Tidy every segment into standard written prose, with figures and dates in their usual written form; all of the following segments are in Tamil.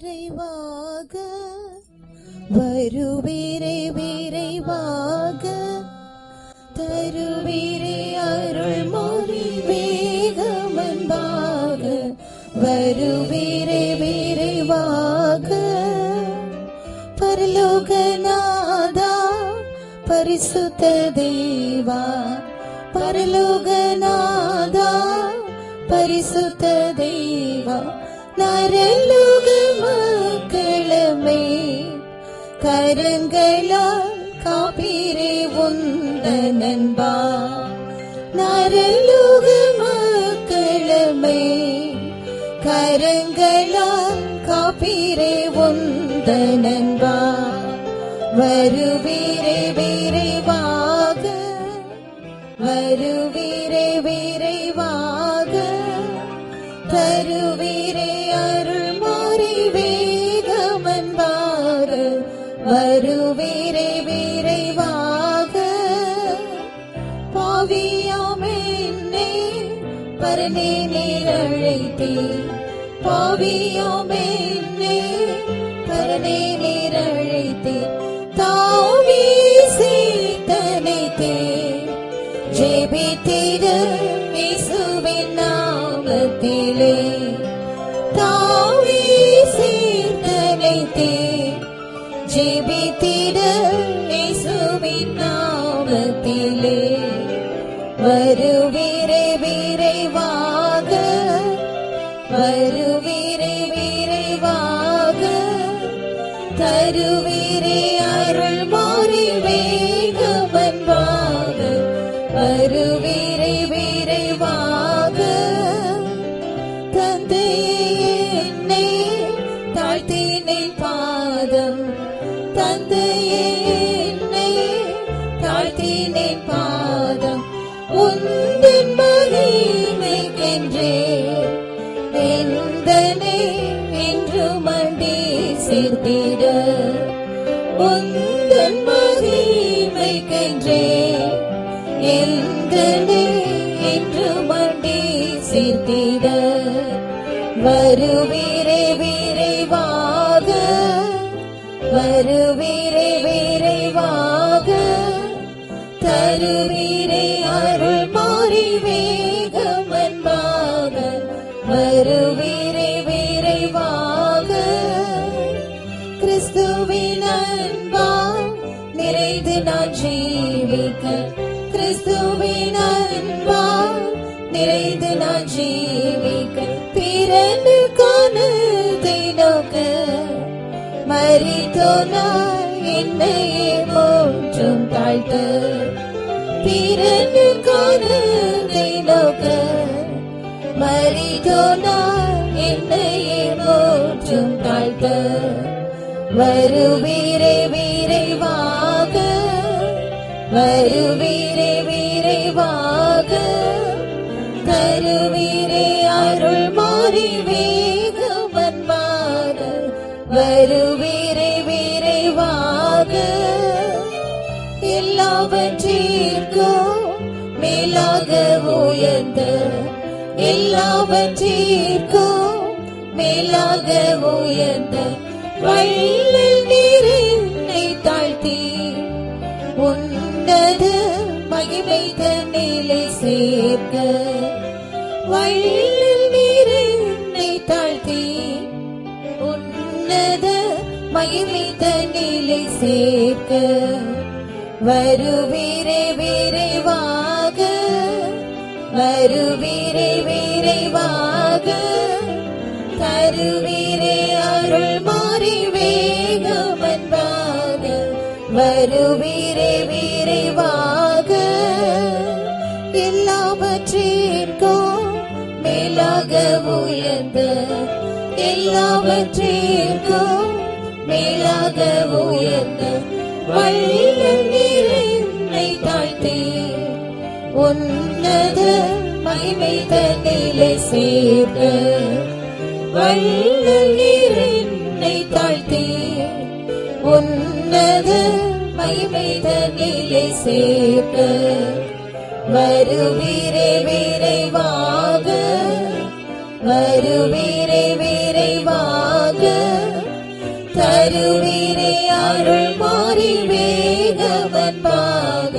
விரைவாக வருவீரே, விரைவாக தருவீரே அருள் மொழி வேகமன்பாக வருவீரே, விரைவாக பரலோகநாதா பரிசுத்த தேவா, பரலோகநாதா பரிசுத்த தேவா, நரலோக மக்களமே கரங்களால் காப்பீரே உந்தன் அன்பா, நரலோக மக்களமே கரங்களால் காப்பீரே உந்தன் அன்பா, வருவீரே விரைவாக வருவீரே விரைவாக தருவீரே அருள் மாறி வேகமன்பார வருவீரே விரைவாக, பாவியாம் என்னை பரனே நீர் அழைத்தே, பாவியாம் என்னை பரனே நீர் அழைத்தே, தாவி சீர்த்தனைத்தே ஜெபித்திட இயேசுவின் நாமத்திலே, தாவி சீர்த்தனைத்தே ஜெபித்திட இயேசுவின் நாமத்திலே, வருவீரே விரைவாக வருவீரே விரைவாக தருவீரே அருள் மாறி வேகமன்பாக வருவீரே விரைவாக, தந்தையே என்னை தாழ்த்தினேன் பாதம், தந்தையே என்னை தாழ்த்தினேன் பாதம், உந்தன் மகிமைக்கென்றே எந்தனை என்று மண்டி சேர்த்திட, உந்தன் மகிமைக்கென்றே எந்தனை என்று மண்டி சேர்த்திட, வருவீரே விரைவாக வருவீரே விரைவாக தருவீரே அருள் மாறி வேகமன்பாக வருவீரே விரைவாக, கிறிஸ்துவின் அன்பால் நிறைந்து நான் ஜீவிக்க, கிறிஸ்துவின் அன்பால் நிறைந்து நான் ஜீவிக்க, பிறந்து காணத்தை நோக்க மரித்தோனாய் என்னையே மூன்றும் தாழ்த்த, பிறந்து காணத்தை நோக்க மரித்தோனாய் என்னையே மூன்றும் தாழ்த்த, வருவீரே விரைவாக வருவீரே விரைவாக தருவீரே அருள் மாறி வேகமன்பாக வருவீரே விரைவாக, எல்லாவற்றிற்கும் மேலாக உயர்ந்த எல்லாவற்றிற்கும் மேலாக உயர்ந்த வள்ளல் நீர் என்னை தாழ்த்தி உன்னத மகிமை தன்னிலை சேர்க்க, வள்ளல் நீர் என்னை தாழ்த்தி உன்னத மகிமை தன்னிலை சேர்க்க, வருவீரே விரைவாக வருவீரே விரைவாக தருவீரே அருள் மாறி வேகமன்பாக வருவீரே விரைவாக, எல்லாவற்றிற்கும் மேலாக உயர்ந்த எல்லாவற்றிற்கும் மேலாக உயர்ந்த வள்ளல் நீர் என்னை தாழ்த்தி உன்னத மகிமை தன்னிலை சேர்க்க, வள்ளல் நீர் என்னை தாழ்த்தி உன்னத மகிமை தன்னிலை சேர்க்க, வருவீரே விரைவாக வருவீரே விரைவாக வருவீரே அருள் மாறி வேகவன்பாக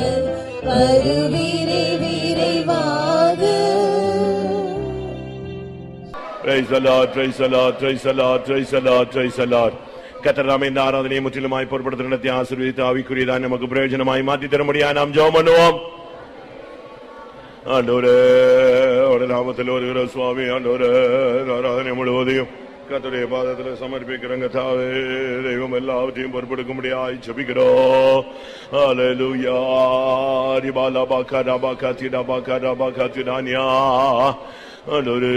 வருவீரே விரைவாக. Praise the Lord, praise the Lord, praise the Lord, praise the Lord, praise the Lord. கர்த்தர் இந்த ஆராதனையை முற்றிலுமாய் பொறுப்படுத்த நடத்தி ஆசீர்வதித்து ஆவிக்குரியதாய் நமக்கு பிரயோஜனமாய் மாற்றி தர முடியாது. நாம் ஜெபம் பண்ணுவோம். ஆண்டவரே, உடைய நாமத்தில் வருகிற சுவாமி, ஆண்டவரே, ஆராதனை முழுவதையும் கர்த்தருடைய பாதத்தில் சமர்ப்பிக்கிறங்க. தாவே, தெய்வம் எல்லாவற்றையும் பொறுப்பெடுக்க முடியாது ஜெபிக்கிறோம். ஹல்லேலூயா. ரிபாலா பாகா ரபா கதிடா பாகா ரபா கதிடானியா. ஆண்டவரே,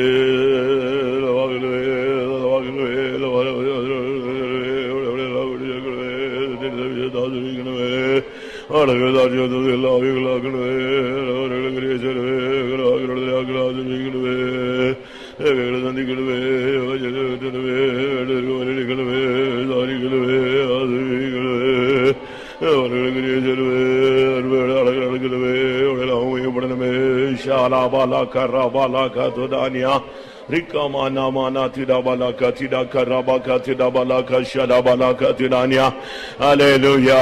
Rikamana mana tida balaka tida karabaka tida balaka shada balaka tidania. Hallelujah.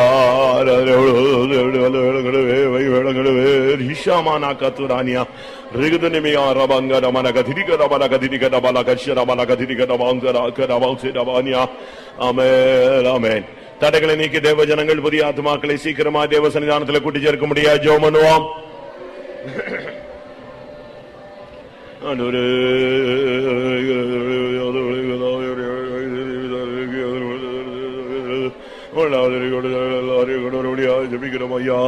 Rishamana katurania. Rigadunimia rabanga ramana kathidika rabalaka thidika rabalaka shada balaka thidika rabanga karabausidabania. Amen. Amen. தடைகளை நீக்கி தேவ ஜனங்கள் புதிய ஆத்துமாக்களை சீக்கிரமா தேவ சன்னிதானத்தில் கூட்டி சேர்க்க முடியாது. ஜெபம் பண்ணுவோம். ஜபிக்கிறோம் ஐயா.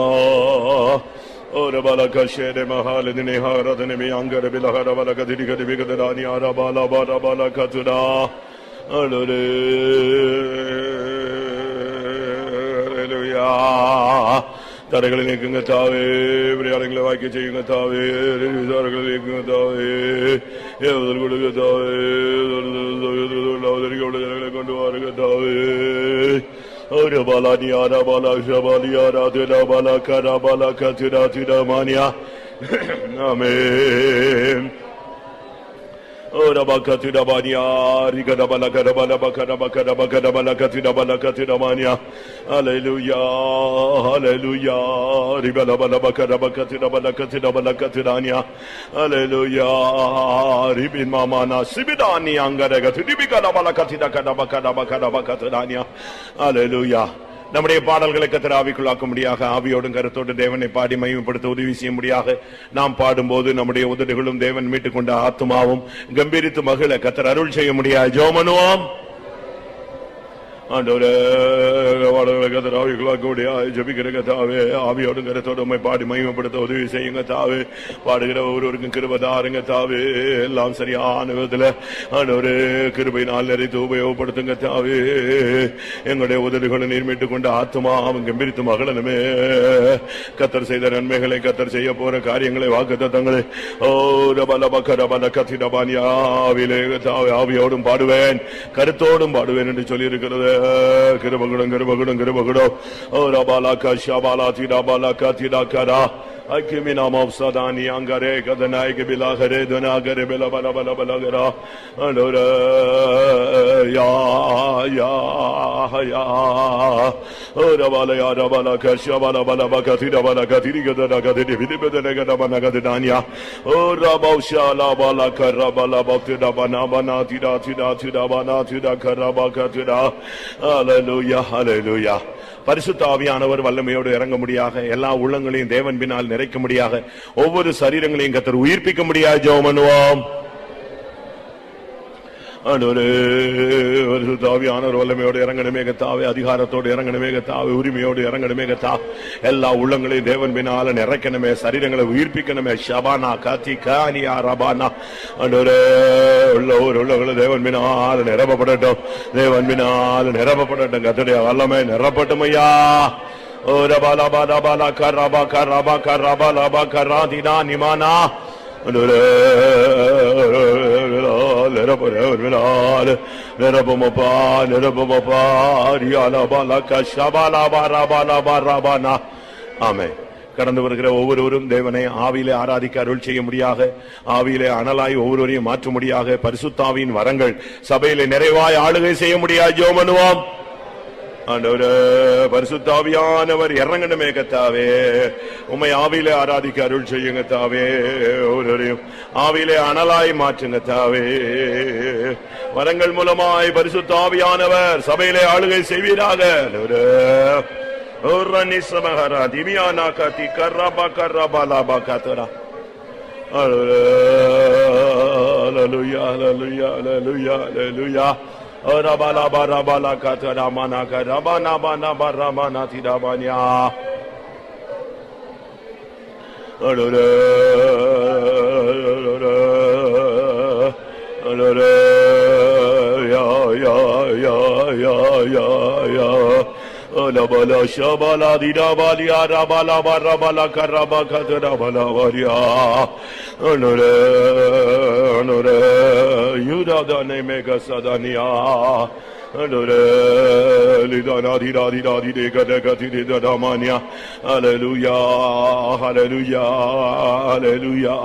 ஒரு பலக ஷேரே மகாலதினே ஹாரதனே அங்கர பிலஹர பலக திரிகத விகதரானி அரபால பரபால கதுடா. ஹல்லேலூயா. தடைகளை நீக்குங்க தாவே, விளையாடுகளை வாக்கி செய்யுங்க தாவே, விசாரங்களை நீக்குங்க தாவே, ஏவுதல் கொடுங்க தாவே, கொண்டு வாருங்க தாவே. ஒரு பாலானியாரா பாலா ஷபாலியாரா திரா பாலா கரா பாலா கதிரா திரா மானியா. Amen. Ora bakatida bania rigada balakada balakada bakada bakada balakatida balakatida mania. Hallelujah, hallelujah. Ribala balakada bakatida balakatida balakatidania. Hallelujah. Ribin mamana sibidani angaraga tidibikada balakatida kada bakada bakada bakatidania. Hallelujah. நம்முடைய பாடல்களை கர்த்தர் ஆவிக்குள்ளாக்கும்படியாக ஆவியோடும் கருத்தோடு தேவனை பாடி மகிமைப்படுத்த உதவி செய்யும்படியாக நாம் பாடும்போது நம்முடைய உதடுகளும் தேவன் மீட்டுக் கொண்ட ஆத்துமாவும் கம்பீரித்து மகிழ கர்த்தர் அருள் செய்ய முடியாது. ஜெபம் பண்ணுவோம். ஆண்டவரே, கர்த்தர் ஆவிக்குள்ளாக்க முடியாது ஜெபிக்கிற கர்த்தாவே, ஆவியோடும் கருத்தோடு பாடி மகிமைப்படுத்த உதவி செய்யுங்க தாவே. பாடுகிற ஒருவருக்கும் கிருபை தாருங்க தாவே. எல்லாம் சரியான விதத்தில் ஆண்டவரே கிருபையினால் நிறைத்து உபயோகப்படுத்துங்க தாவே. எங்களுடைய உதடுகளை நீர் மீட்டுக் கொண்ட ஆத்துமா அவன் கம்பீரித்து மகளனுமே. கர்த்தர் செய்த நன்மைகளை, கர்த்தர் செய்ய போற காரியங்களை, வாக்குத்தத்தங்களை ஆவியோடும் பாடுவேன், கருத்தோடும் பாடுவேன் என்று சொல்லி இருக்கிறது. கிருபகுடம் கிருபகுடம் கிருபகுடம். ஓ ரபாலா ஷபாலா திடாபாலா திடாகரா. Akimina mavsadani angare kadana ikbila khare duna gare bela bala bala bala gara. Alora ya. Ora bala ya bala kasha bala bala bakatira bala katiri kadana kadiri bide bedene kadana bana kadania. Ora baushala bala karabala baktida bana bana tida tida tida bana tida karaba katida. Hallelujah, hallelujah. பரிசுத்த ஆவியானவர் வல்லமையோடு இறங்க முடியாக, எல்லா உள்ளங்களையும் தேவன் பின்னால் நிறைக்க முடியாக, ஒவ்வொரு சரீரங்களையும் கர்த்தர் உயிர்ப்பிக்க முடியாது. ஜெபம் பண்ணுவோம். ஆண்டவரே, பரிசுத்த ஆவியானவர் வல்லமையோடு இறங்கணுமே கர்த்தாவே, அதிகாரத்தோடு இறங்கணுமே கர்த்தாவே, உரிமையோடு இறங்கணுமே கர்த்தாவே, எல்லா உள்ளங்களையும் தேவன் பின்னால் நிறைக்கணுமே, சரீரங்களை உயிர்ப்பிக்கணுமே. ஷபானா காத்தி கானியா ரபானா. ஆண்டவரே, உள்ளவர்கள் தேவன் பின்னால் நிரப்பப்படட்டும், தேவன் பின்னால் நிரப்பப்படட்டும். கர்த்தருடைய வல்லமை நிரப்பட்டும் ஐயா. ஓ ரபாலா பாலா பாலா கரபா கரபா கரபா லபா கராதினா நிமானா. கடந்து வருகிற ஒவ்வொருவரும் தேவனை ஆவியிலே ஆராதிக்க அருள் செய்ய முடியாக, ஆவியிலே அனலாய் ஒவ்வொருவரையும் மாற்ற முடியாக, பரிசுத்தாவின் வரங்கள் சபையிலே நிறைவாய் ஆளுகை செய்ய முடியாது. ஜெபம் பண்ணுவோம். ஆண்டவரே பரிசுத்த ஆவியானவர் இறங்கணுமே கர்த்தாவே. உம்மை ஆவியிலே ஆராதிக்க அருள் செய்யுங்க கர்த்தாவே. ஒவ்வொருவரையும் ஆவியிலே அனலாய் மாற்றுங்க கர்த்தாவே. வரங்கள் மூலமாய் பரிசுத்த ஆவியானவர் சபையிலே ஆளுகை செய்வீராக. Rabala barabala kataramana karabana bana baramana tidabanya. Ya. Olabala shabala didabalia rabala barabala karaba katarabala varia. Onore yuda ne mega sadania. Onore lidana dida de gadagati de damania. Hallelujah, hallelujah, hallelujah.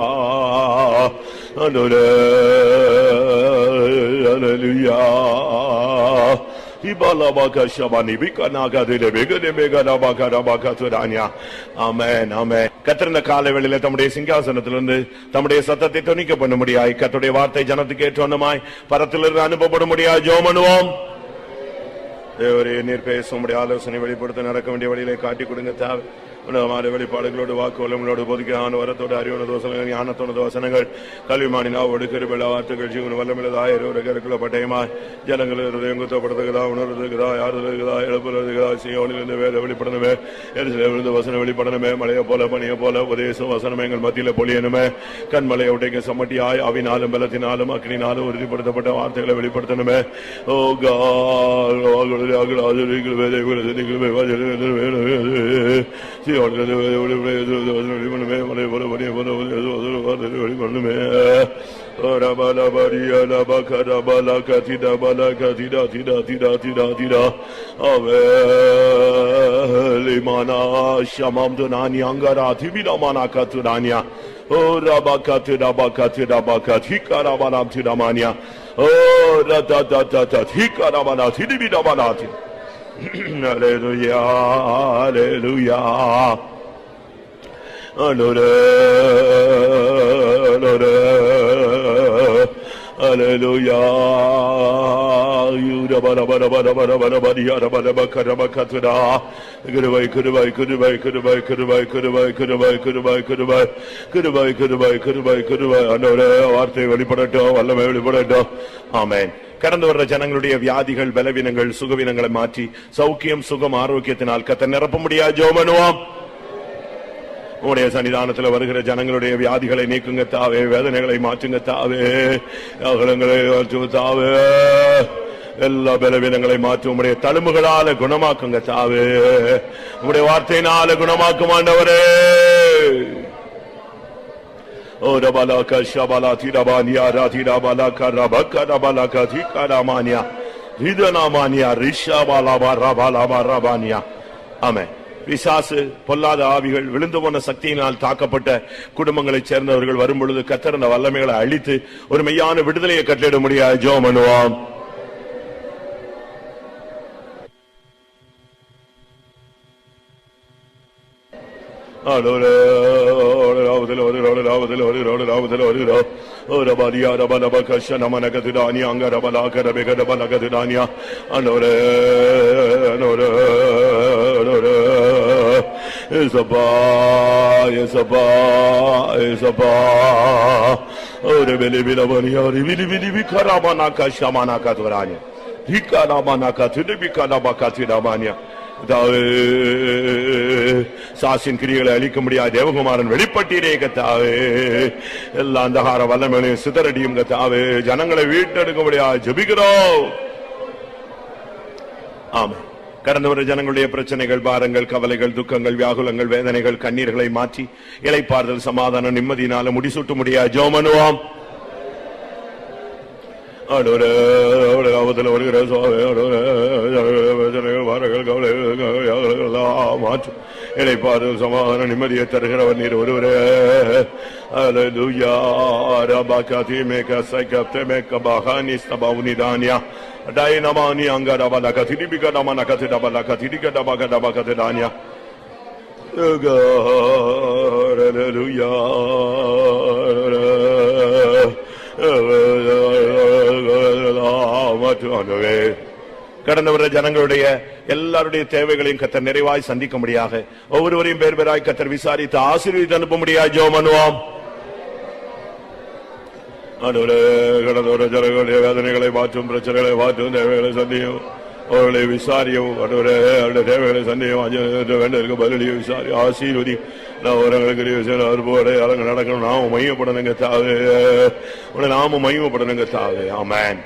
Onore hallelujah. கத்திருந்த காலவேளையில தம்முடைய சிங்காசனத்திலிருந்து தம்முடைய சத்தத்தை தொனிக்க பண்ண முடியாய் கர்த்தருடைய வார்த்தை ஜனத்துக்கு ஏற்றவண்ணமாய் பரத்திலிருந்து அனுப்பப்பட முடியாது. ஜெபம் பண்ணுவோம். தேவரே, நீர் பேச உம்முடைய ஆலோசனை வெளிப்படுத்த நடக்க வேண்டிய வழியிலே காட்டி கொடுங்க. தேவை வெளிப்பாடுகளோடு வாக்குவலங்களோடு பொதுக்கான வரத்தோடு அறிவுன தோசனங்கள் ஞானத்தோட தோசனங்கள் கல்விமானினாவோடு கருவிழா வார்த்தைகள் ஜீவன வல்லமில்லதாயிருக்கிற பட்டயமாய் ஜனங்கள் குத்தப்படுத்துகிறதா உணர்வுகிறதா யாருகிறதா எழுப்புகிறதா சியோனிலிருந்து வேத வெளிப்படணுமே எரிசிலிருந்து வசனம் வெளிப்படணுமே மலையை போல பணியை போல உபதேசம் வசனம் எங்கள் மத்தியில பொழியணுமே கண்மலையை உடைக்க சமட்டியாய் அவினாலும் பலத்தினாலும் அக்னினாலும் உறுதிப்படுத்தப்பட்ட வார்த்தைகளை வெளிப்படுத்தணுமே. ஓ Hallelujah, hallelujah. Hallelujah. வார்த்தை வெளிப்படட்டும், வல்லமை வெளிப்படட்டும். ஆமென். கடந்து வர்ற ஜனங்களுடைய வியாதிகள் பலவீனங்கள் சுகவீனங்களை மாற்றி சௌக்கியம் சுகம் ஆரோக்கியத்தினால் கர்த்தர் நிரப்ப முடியாது. ஜெபம் பண்ணுவோம். உடைய சன்னிதானத்தில் வருகிற ஜனங்களுடைய வியாதிகளை நீக்குங்க தாவே, வேதனைகளை மாற்றுங்க தாவே, தாவே, எல்லா பலவீனங்களை மாற்றி உடைய தழும்புகளால குணமாக்குங்க தாவே, உடைய வார்த்தையினால குணமாக்கும் ஆண்டவரே. Oh, Rabala Kashabala Tirabania Ratirabala Karabaka Rabalaka Tikaramania Ridanamania Rishabala Rabala Rabania. Amen. பிசாசு பொல்லாத ஆவிகள் விழுந்து போன சக்தியினால் தாக்கப்பட்ட குடும்பங்களைச் சேர்ந்தவர்கள் வரும்பொழுது கர்த்தர் அந்த வல்லமைகளை அழித்து ஒரு மெய்யான விடுதலையை கட்டளிட முடியாது. ஜெபம் பண்ணுவோம். சாசின் கிரியைகளை அழிக்க முடியாது தேவகுமாரன் வெளிப்பட்டீரே கத்தாவே. எல்லா அந்தகார வல்லமைகளையும் சிதறடியும் கத்தாவே. ஜனங்களை வீட்டெடுக்க முடியாது. ஜெபிக்கிறோம். ஆமா, கடந்து வர ஜனங்களுடைய பிரச்சனைகள் பாரங்கள் கவலைகள் துக்கங்கள் வியாகுலங்கள் வேதனைகள் கண்ணீர்களை மாற்றி இளைப்பாறுதல் சமாதானம் நிம்மதியினால முடிசூட்ட முடியாது. ஜெபம் பண்ணுவோம். இளைப்பாறுதல் சமாதானம் நிம்மதியை தருகிறவர் நீர் ஒருவரே. Hallelujah. Rabakati meka sakate meka bahani stabauni dania. Dainamani angara balakati dibika damanakati dabalakati dika dabakati dania. Hallelujah. கடந்த வர ஜனங்களுடைய எல்லாருடைய தேவைகளையும் கத்தர் நிறைவாய் சந்திக்க முடியாக ஒவ்வொருவரையும் பேர் பேராய் கத்தர் விசாரித்து ஆசீர்வதித்து அனுப்ப முடியாது ஜெபம் பண்ணுவோம். கடந்த ஜனங்களுடைய வேதனைகளை மாற்றும், பிரச்சனைகளை மாற்றும், தேவைகளை சந்தியும், அவர்களை விசாரியும், அவருடைய தேவைகளை சந்தியும், வேண்டதற்கு பதிலையும் விசாரி ஆசீர்வதி. நடக்கணும், நாம மையப்படணுங்க தாவே, நாம மையப்படணுங்க தாவே. ஆமென்.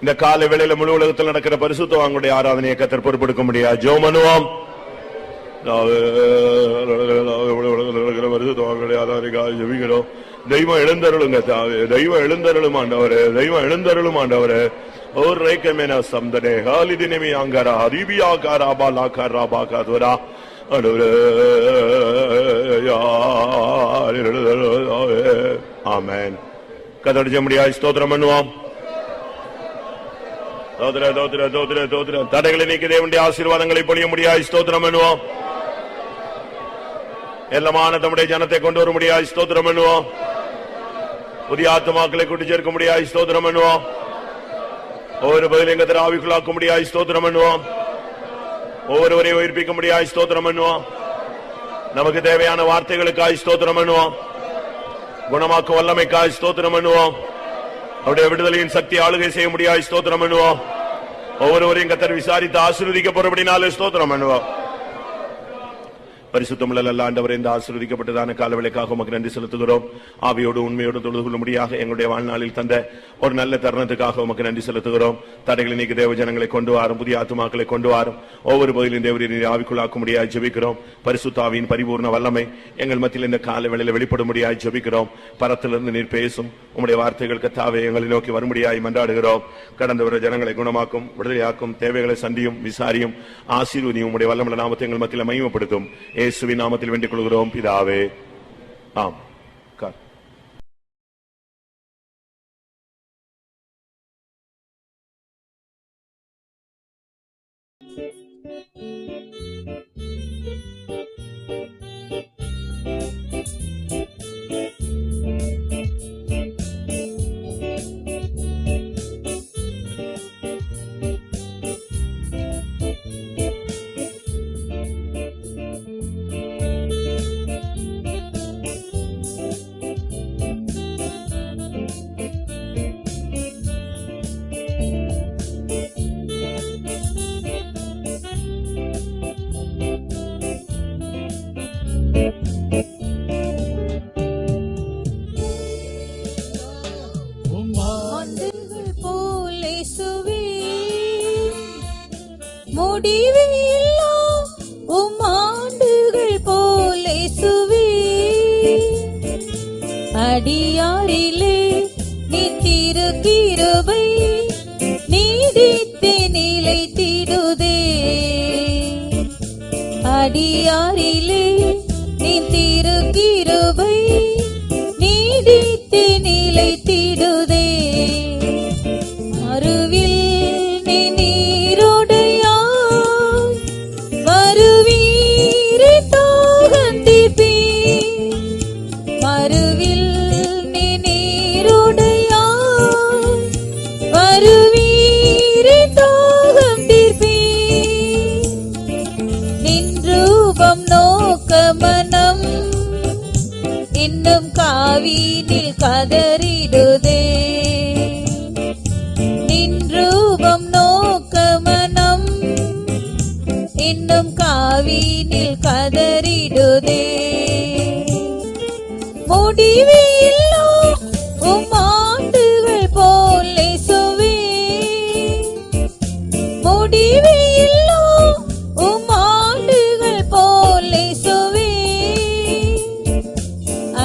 இந்த கால வேளையில முழு உலகத்தில் நடக்கிற பரிசுத்தவான்களுடைய ஆராதனையை கத்தர் பொறுப்பெடுக்க முடியாது ஜெபம் பண்ணுவோம். பரிசுத்தவான்களுடைய ஆராதனைக்காக ஜெபிக்கிறோம். தெய்வம் எழுந்தருளுங்க தாவே, தெய்வம் எழுந்தருளும் ஆண்டவரே, தெய்வம் எழுந்தருளும் ஆண்டவரே. ஒரு ரேக்கமேன சம்தனே ஹாலிதினமி ஆங்கரா ஹரிபியா காராபா லாகரா பாகதுரா ஆண்டவரே. ஆமென். கத்தர் ஜெபடியாய் ஸ்தோத்திரம் பண்ணுவோம். தடைகளை நீக்கி தேவனுடைய ஆசீர்வாதங்களை பொழிய முடியாது ஸ்தோத்திரம் பண்ணுவோம். எல்லாமான தம்முடைய ஜனத்தை கொண்டு வர முடியாது ஸ்தோத்திரம் பண்ணுவோம். புதிய ஆத்துமாக்களை கூட்டி சேர்க்க முடியாது ஸ்தோத்திரம் பண்ணுவோம். ஒவ்வொரு பதிலையும் ஆவிக்குள்ளாக்க முடியாது ஸ்தோத்திரம் பண்ணுவோம். ஒவ்வொருவரையும் உயிர்ப்பிக்க முடியாது ஸ்தோத்திரம் பண்ணுவோம். நமக்கு தேவையான வார்த்தைகளுக்காக ஸ்தோத்திரம் பண்ணுவோம். குணமாக்க வல்லமைக்காக ஸ்தோத்திரம் பண்ணுவோம். அவருடைய விடுதலையின் சக்தி ஆளுகை செய்ய முடியாது ஸ்தோத்திரம் பண்ணுவோம். ஒவ்வொருவரையும் கத்தர் விசாரித்து ஆசீர்வதிக்க போறபடினாலே ஸ்தோத்திரம் பண்ணுவோம். பரிசுத்தமுள்ள நல்ல ஆண்டவரே, இந்த ஆசீர்வதிக்கப்பட்டதான காலவேளைக்காக உமக்கு நன்றி செலுத்துகிறோம். ஆவியோடு உண்மையோடு தொழுது கொள்ளும்படியாக எங்களுடைய வாழ்நாளில் தந்த ஒரு நல்ல தருணத்துக்காக உமக்கு நன்றி செலுத்துகிறோம். தடைகளை நீக்கி தேவ ஜனங்களை கொண்டு வாரும், புதிய ஆத்துமாக்களை கொண்டு வாரும். ஒவ்வொரு பதிலும் தேவரீர் ஆவிக்குள்ளாக்க முடியாது ஜெபிக்கிறோம். பரிசுத்த ஆவியின் பரிபூர்ண வல்லமை எங்கள் மத்தியில் இந்த காலவேளையில் வெளிப்பட முடியாது ஜெபிக்கிறோம். பரத்திலிருந்து நீர் பேசும் உம்முடைய வார்த்தைகள் கத்தாவே எங்களை நோக்கி வரும்படியாய் மன்றாடுகிறோம். கடந்த வர ஜனங்களை குணமாக்கும், விடுதலையாக்கும், தேவைகளை சந்தியும், விசாரியும், ஆசீர்வதியும் உம்முடைய வல்லமுள்ள நாமத்தை எங்கள் மத்தியில் மகிமைப்படுத்தும். இயேசுவின் நாமத்தில் வேண்டிக் கொள்கிறோம் பிதாவே. ஆம். முடிவில்லா உம் ஆண்டுகள் போல் இயேசுவே, அடியாரிலே நித்திரு கிருபை நீடித்து நிலைத்திடுதே. அடியாரிலே நித்திரு கிருபை நீடித்து நிலைத்திடுதே. மறுவில் இன்னும் காவினில் கதறிடுதே. நின் ரூபம் நோக்க மனம் இன்னும் காவினில் கதறிடுதே. முடிவில்லா உம் ஆண்டுகள் போல் இயேசுவே, முடிவில்லா உம் ஆண்டுகள் போல் இயேசுவே,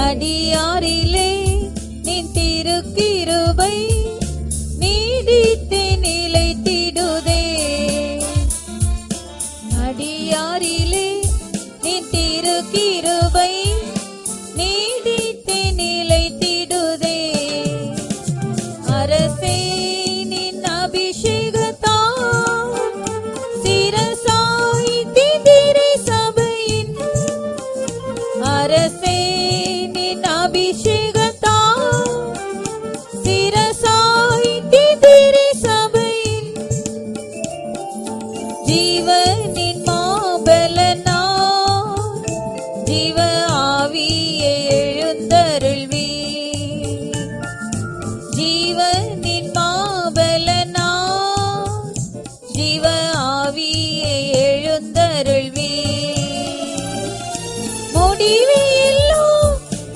அடியாரிலே நின் திருக்கிருபை நீடித்து நிலைத்திடுதே. அடியாரிலே நின் திருக்கிருபை நீடித்து ஜீவனின் மாபலனா ஜீவ ஆவியை எழுந்தருள்வி ஜீவனின் மாபலனா ஜீவ ஆவியை எழுந்தருள்வி முடிவில்லோ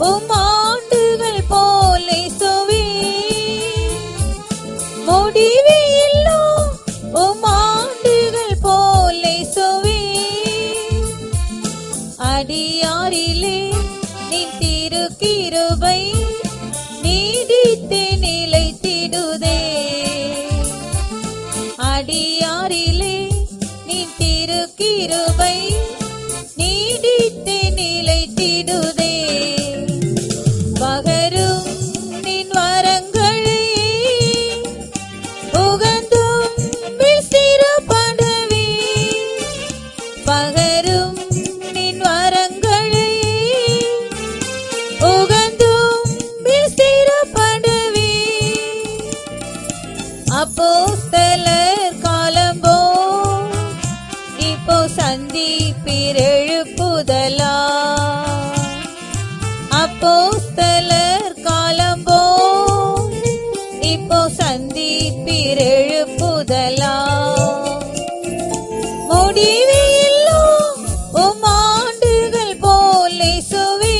உம் ஆண்டுகள் போலே சுவே முடிவில்லோ உம் ஆண்டுகள் போலே சுவே அடியாரிலே நின் திருக்கிருபை நீடித்து நிலைத்திடுதே அடியாரிலே நின் திருக்கிருபை நீடித்து நிலைத்திடுதே பகரும் நின் வரங்களை உகந்தும் விசிறப்படவே பகரும் நின் வரங்களை உகந்தும் விசிறப்படவே அப்போஸ்தலர் காலம்போ இப்போ சந்திப்பீர் எழுப்புதலா அப்போஸ்தலர் காலம்போ இப்போ சந்திப்பீர் எழுப்புதலா முடிவில்லோ உம் ஆண்டுகள் போலே சுவே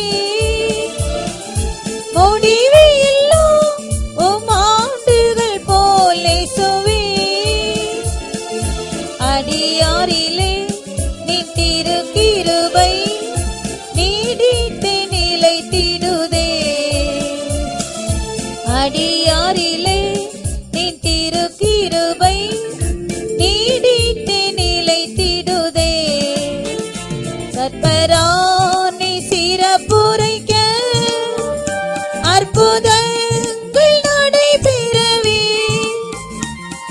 முடிவில்லோ உம் ஆண்டுகள் போலே சுவே அடியாரிலே நின் திருக்கிருபை நீடித்து நிலைத்திடுதே அடியாரிலே நின் திருக்கிருபை நீடித்து நிலைத்திடுதே கற்பரானி சிறப்புரைக்க அற்புதங்கள் நடைபெறவே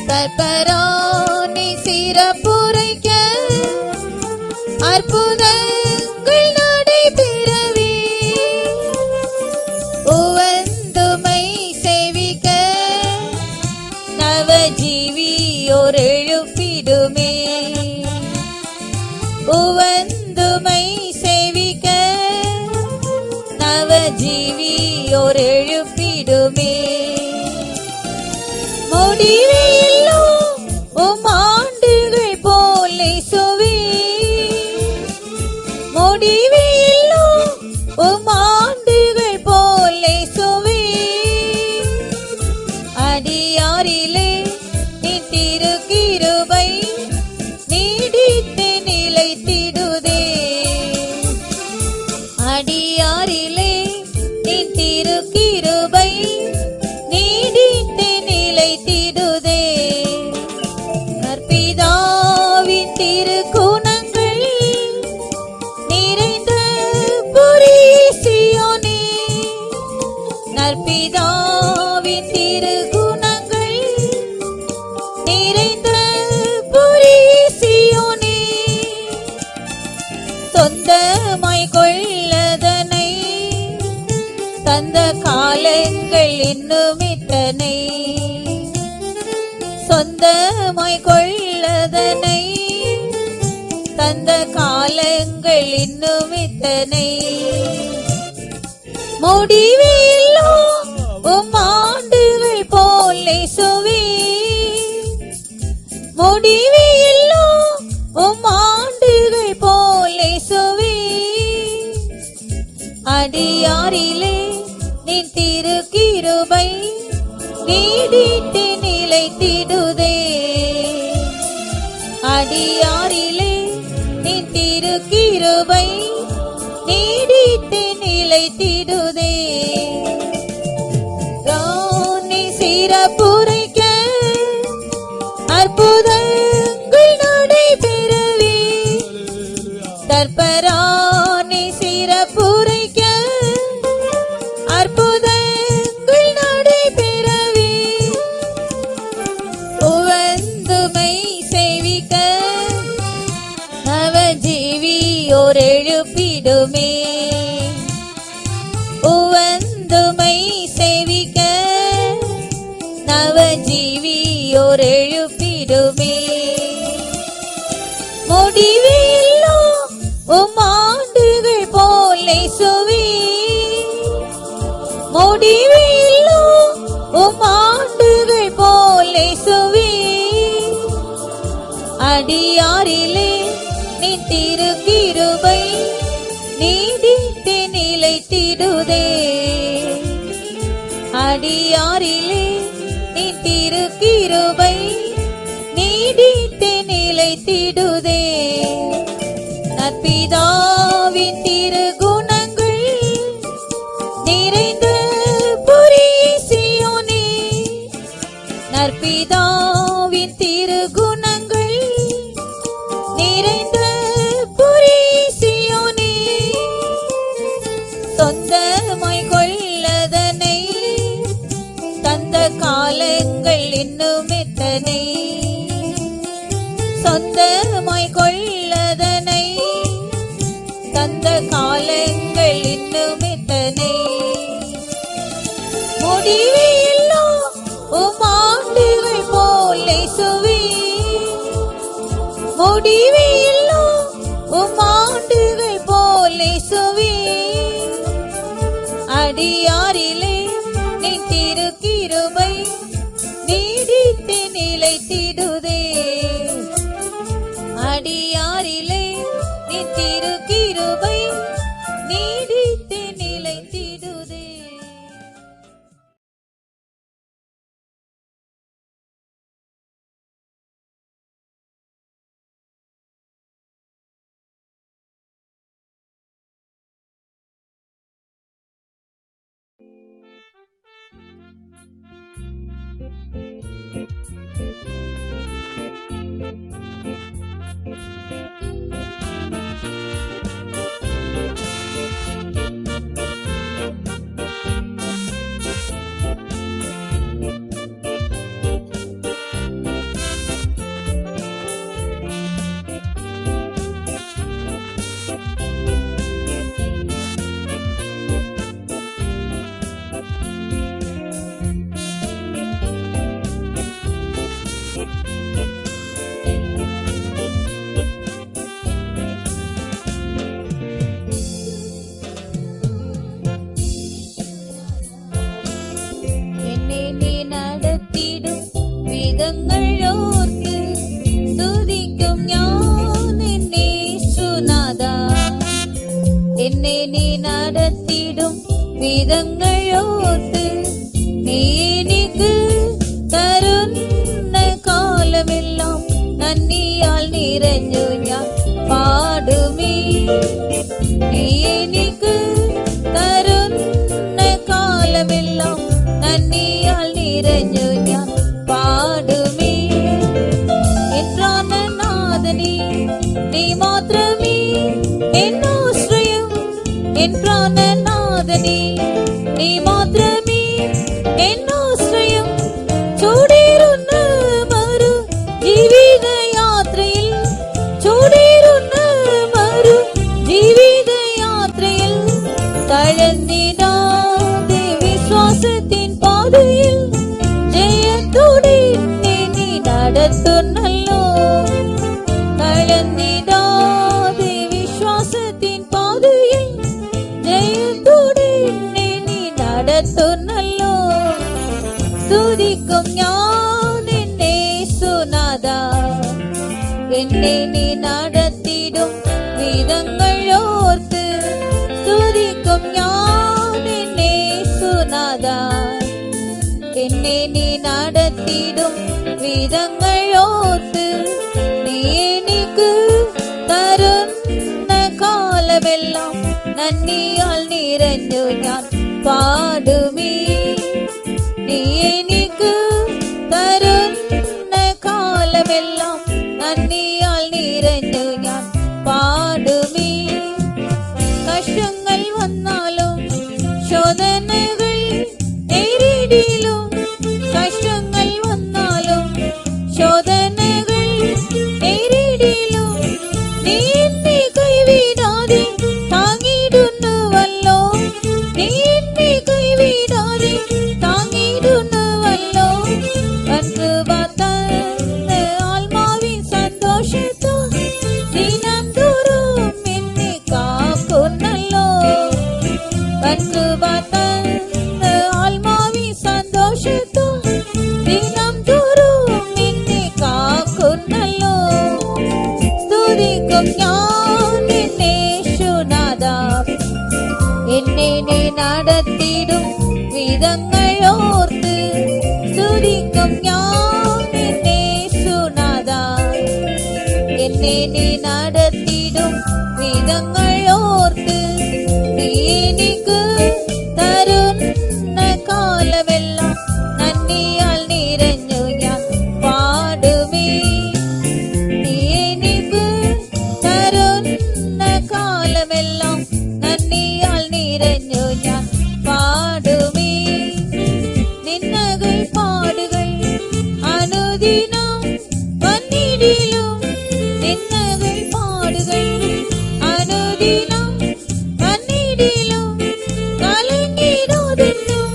கற்பரானி சிறப்புரைக்க அற்புதங்கள் நடைபெறவே உவந்துமை சேவிக்க நவஜீவியோர் எழுப்பிடுமே உவந்துமை சேவிக்க நவஜீவியோர் எழுப்பிடுமே முடிவில்லோ உம் ஆண்டுகள் போலே சுவே முடிவில்லோ உம் ஆண்டுகள் போலே சுவே அடியாரிலே நின் திருக்கிருபை நீடித்து நிலைத்திடுதே அடியாரிலே நின் திருக்கிருபை நீடித்து நிலைத்திடுதே கற்பிதாவின் திருக்குணங்கள் நிறைந்த புரிசியோனே நற்பிதாவின் திருக்குணங்கள் நிறைந்த புரிசியோனே சொந்தமாய் கொள்ளதனை தந்த காலங்கள் இன்னும் இத்தனை சொந்தமாய் கொள்ளதனை தந்த காலங்கள் இன்னும் இத்தனை முடிவில்லோ உம் ஆண்டுகள் போலே சுவே முடிவில்லோ உம் ஆண்டுகள் போலே சுவே அடியாரிலே நின் திருக்கிருபை நீடித்து நிலைத்திடுதே அடியாரிலே நின் திருக்கிருபை நீடித்து நிலைத்திடுதே ராணி சிறப்புரைக்க அற்புதங்கள் நடைபெறவே தற்பராணி சிறப்புரைக்க அற்புதங்கள் நடைபெறவே உவந்துமை சேவிக்க நவஜீவியோர் எழுப்பிடுமே உவந்துமை சேவிக்க நவஜீவியோர் எழுப்பிடுமே முடிவில்லா ஆண்டுகள் போல் இயேசுவே, முடிவில்லா ஆண்டுகள் போல் இயேசுவே, அடியாரிலே நீ திருக்கிருபை நீடித்து நிலைத்திடுதே, அடியாரிலே நீ திருக்கிருபை நீடித்து நிலைத்திடுதே. நற்பிதாவின் திருகுணங்கள் நிறைந்த புரியே சீயோனே, நற்பிதாவின் திருகுணங்கள் நிறைந்த புரியே சீயோனே, சொந்தமாய் கொள்ளதனை தந்த காலங்கள் இன்னும் எத்தனை, சொந்தமாய் கொள்ளதனை தந்த காலங்கள் இன்னும் எத்தனை, முடிவில்லா ஆண்டுகள் போல் இயேசுவே, முடிவில்லா ஆண்டுகள் போல் இயேசுவே, அடியாரிலே நீ திருக்கிருபை நீடித்து நிலைத்திடுதே, அடியாரிலே நீ திருக்கிருபை நீடித்து நிலைத்திடுதே. என்னை நீ நடத்திடும் விதங்களோர்த்து நீ எனக்கு தருண காலமெல்லாம் நன்னியால் நிறைஞ்சு ഞാൻ പാടുമേ. നീ എനിക്ക് തരുന്ന കാലമെല്ലാം നന്ദിയാൽ നിറഞ്ഞു ഞാൻ പാടുമേ. എൻ പ്രാണനാഥനേ നീ മാത്രമേ എന്നാശ്രയം, എൻ പ്രാണനാഥനേ നീ മാത്രമേ എന്നാശ്രയം. ചൂടേറുന്ന മറു ജീവിതയാത്രയിൽ, ചൂടേറുന്ന മറു ജീവിതയാത്രയിൽ തഴന്നിടാതെ വിശ്വാസത്തിൻ പാതയിൽ ജയത്തോടെ നീ നടത്തുന്നല്ലോ. തഴന്നിടാതെ വിശ്വാസത്തിൻ പാതയിൽ ജയത്തോടെ നീ നടത്തുന്നല്ലോ. സ്തുതിക്കും ഞാൻ എന്നെ യേശുനാഥാ, എന്നെ നീ നടത്തിടും വിധങ്ങൾ ഓർത്ത്. സ്തുതിക്കും ഞാൻ എന്നെ യേശുനാഥാ, എന്നെ നീ നടത്തിടും വിധങ്ങൾ ഓർത്ത്. നീ എനിക്ക് തരുന്ന കാലമെല്ലാം നന്ദിയാൽ നിറഞ്ഞു ഞാൻ പാടുമേ. നീ എനിക്ക് തരുന്ന കാലമെല്ലാം നന്ദിയാൽ നിറഞ്ഞു ഞാൻ പാടുമേ. കഷ്ടങ്ങൾ വന്നാലും ശോധനകൾ നേരിടിലും, കഷ്ടങ്ങൾ വന്നാലും ശോധനകൾ നേരിടിലും നീ എന്നെ കൈവിടാതെ താങ്ങിടുന്നുവല്ലോ. നീ എന്നെ കൈവിടാതെ താങ്ങിടുന്നുവല്ലോ. വൻകൃപ തന്ന ആത്മാവിൻ സന്തോഷത്താൽ സ്തുതിക്കും ഞാൻ എന്നേശുനാഥ. എന്നെ നീ നടത്തിടും വിധങ്ങൾ ഓർത്ത് സ്തുതിക്കും ഞാൻ എന്നേശുനാഥ. എന്നെ നീ നടത്തിടും വിധങ്ങൾ ഓർത്ത് നീ എനിക്ക് തരുന്ന കാലമെല്ലാം നന്ദിയാൽ നിറഞ്ഞു ഞാൻ പാടുമേ. നീ എനിക്ക് തരുന്ന കാലമെല്ലാം നന്ദിയാൽ നിറഞ്ഞു ഞാൻ പാടുമേ. നിന്നകൾ പാടുകൾ അനുദിനം വന്നിടിലും നിന്നകൾ പാടുകൾ അനുദിനം വന്നിടിലും കലങ്ങിടുതെന്നും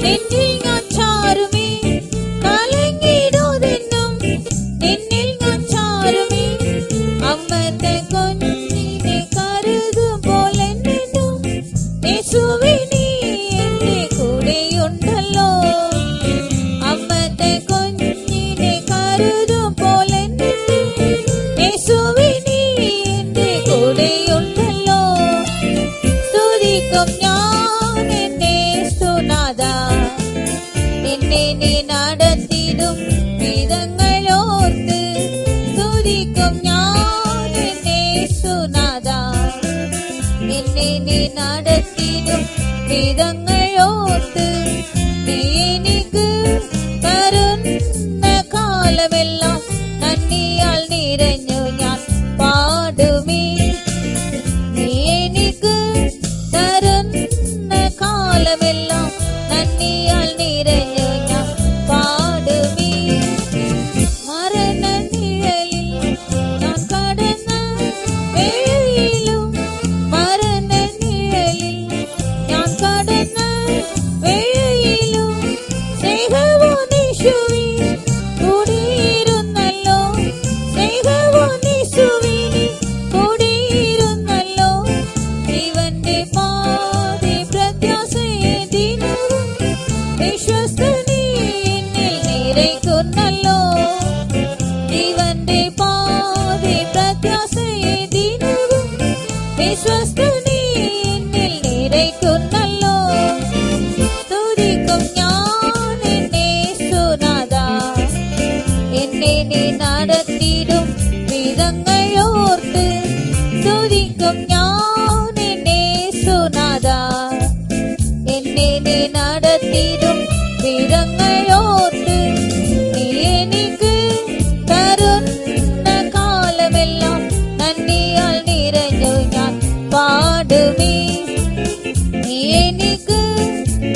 നിന്നിൽ ഞാൻ ചാരുമേ. കലങ്ങിടുതെന്നും നിന്നിൽ ഞാൻ ചാരുമേ. അമ്മത്തെ കുഞ്ഞിനെ കരുതും പോലെ യേശുവേ നീ എന്റെ കൂടെയുണ്ടല്ലോ. അമ്മത്തെ കുഞ്ഞിനെ കരുതും പോലെ യേശുവേ നീ എന്റെ കൂടെയുണ്ടല്ലോ. സ്തുതിക്കും ഞാൻ എന്നേശുനാഥ. എന്നെ നീ നടത്തിടും വിധങ്ങൾ ഓർത്ത് സ്തുതിക്കും ഞാൻ എന്നേശുനാഥ. എന്നെ നീ നടത്തിടും വിധങ്ങൾ ഓർത്ത് നീ എനിക്ക് തരുന്ന കാലമെല്ലാം നന്ദിയാൽ നിറഞ്ഞു ഞാൻ പാടുമേ. നീ എനിക്ക് തരുന്ന കാലമെല്ലാം നന്ദിയാൽ നിറഞ്ഞു ഞാൻ പാടുമേ. മരണ നിഴലിൽ ഞാൻ കടന്ന വേളയിലും മരണ നിഴലിൽ ഞാൻ കടന്ന വേളയിലും സ്നേഹവോനീശുവേ കൂടിയിരുന്നല്ലോ. സ്നേഹവോനീശുവിനെ കൂടിയിരുന്നല്ലോ. ജീവന്റെ പാതി പ്രത്യാശയെ ദിനവും വിശ്വസ്തനീ എന്നിൽ നിറയ്ക്കുന്നല്ലോ. ജീവന്റെ പാതി പ്രത്യാശയെ ദിനവും വിശ്വസ്തനീ എന്നിൽ നിറയ്ക്കുന്നല്ലോ. സ്തുതിക്കും ഞാൻ എന്നേശുനാഥ. എന്നെ നീ നടത്തിടും വിധങ്ങൾ ഓർത്ത് സ്തുതിക്കും ഞാൻ എന്നേശുനാഥ. എന്നെ നീ നടത്തിടും വിധങ്ങൾ ഓർത്ത് നീ എനിക്ക് തരുന്ന കാലമെല്ലാം നന്ദിയാൽ നിറഞ്ഞു ഞാൻ പാടുമേ. നീ എനിക്ക്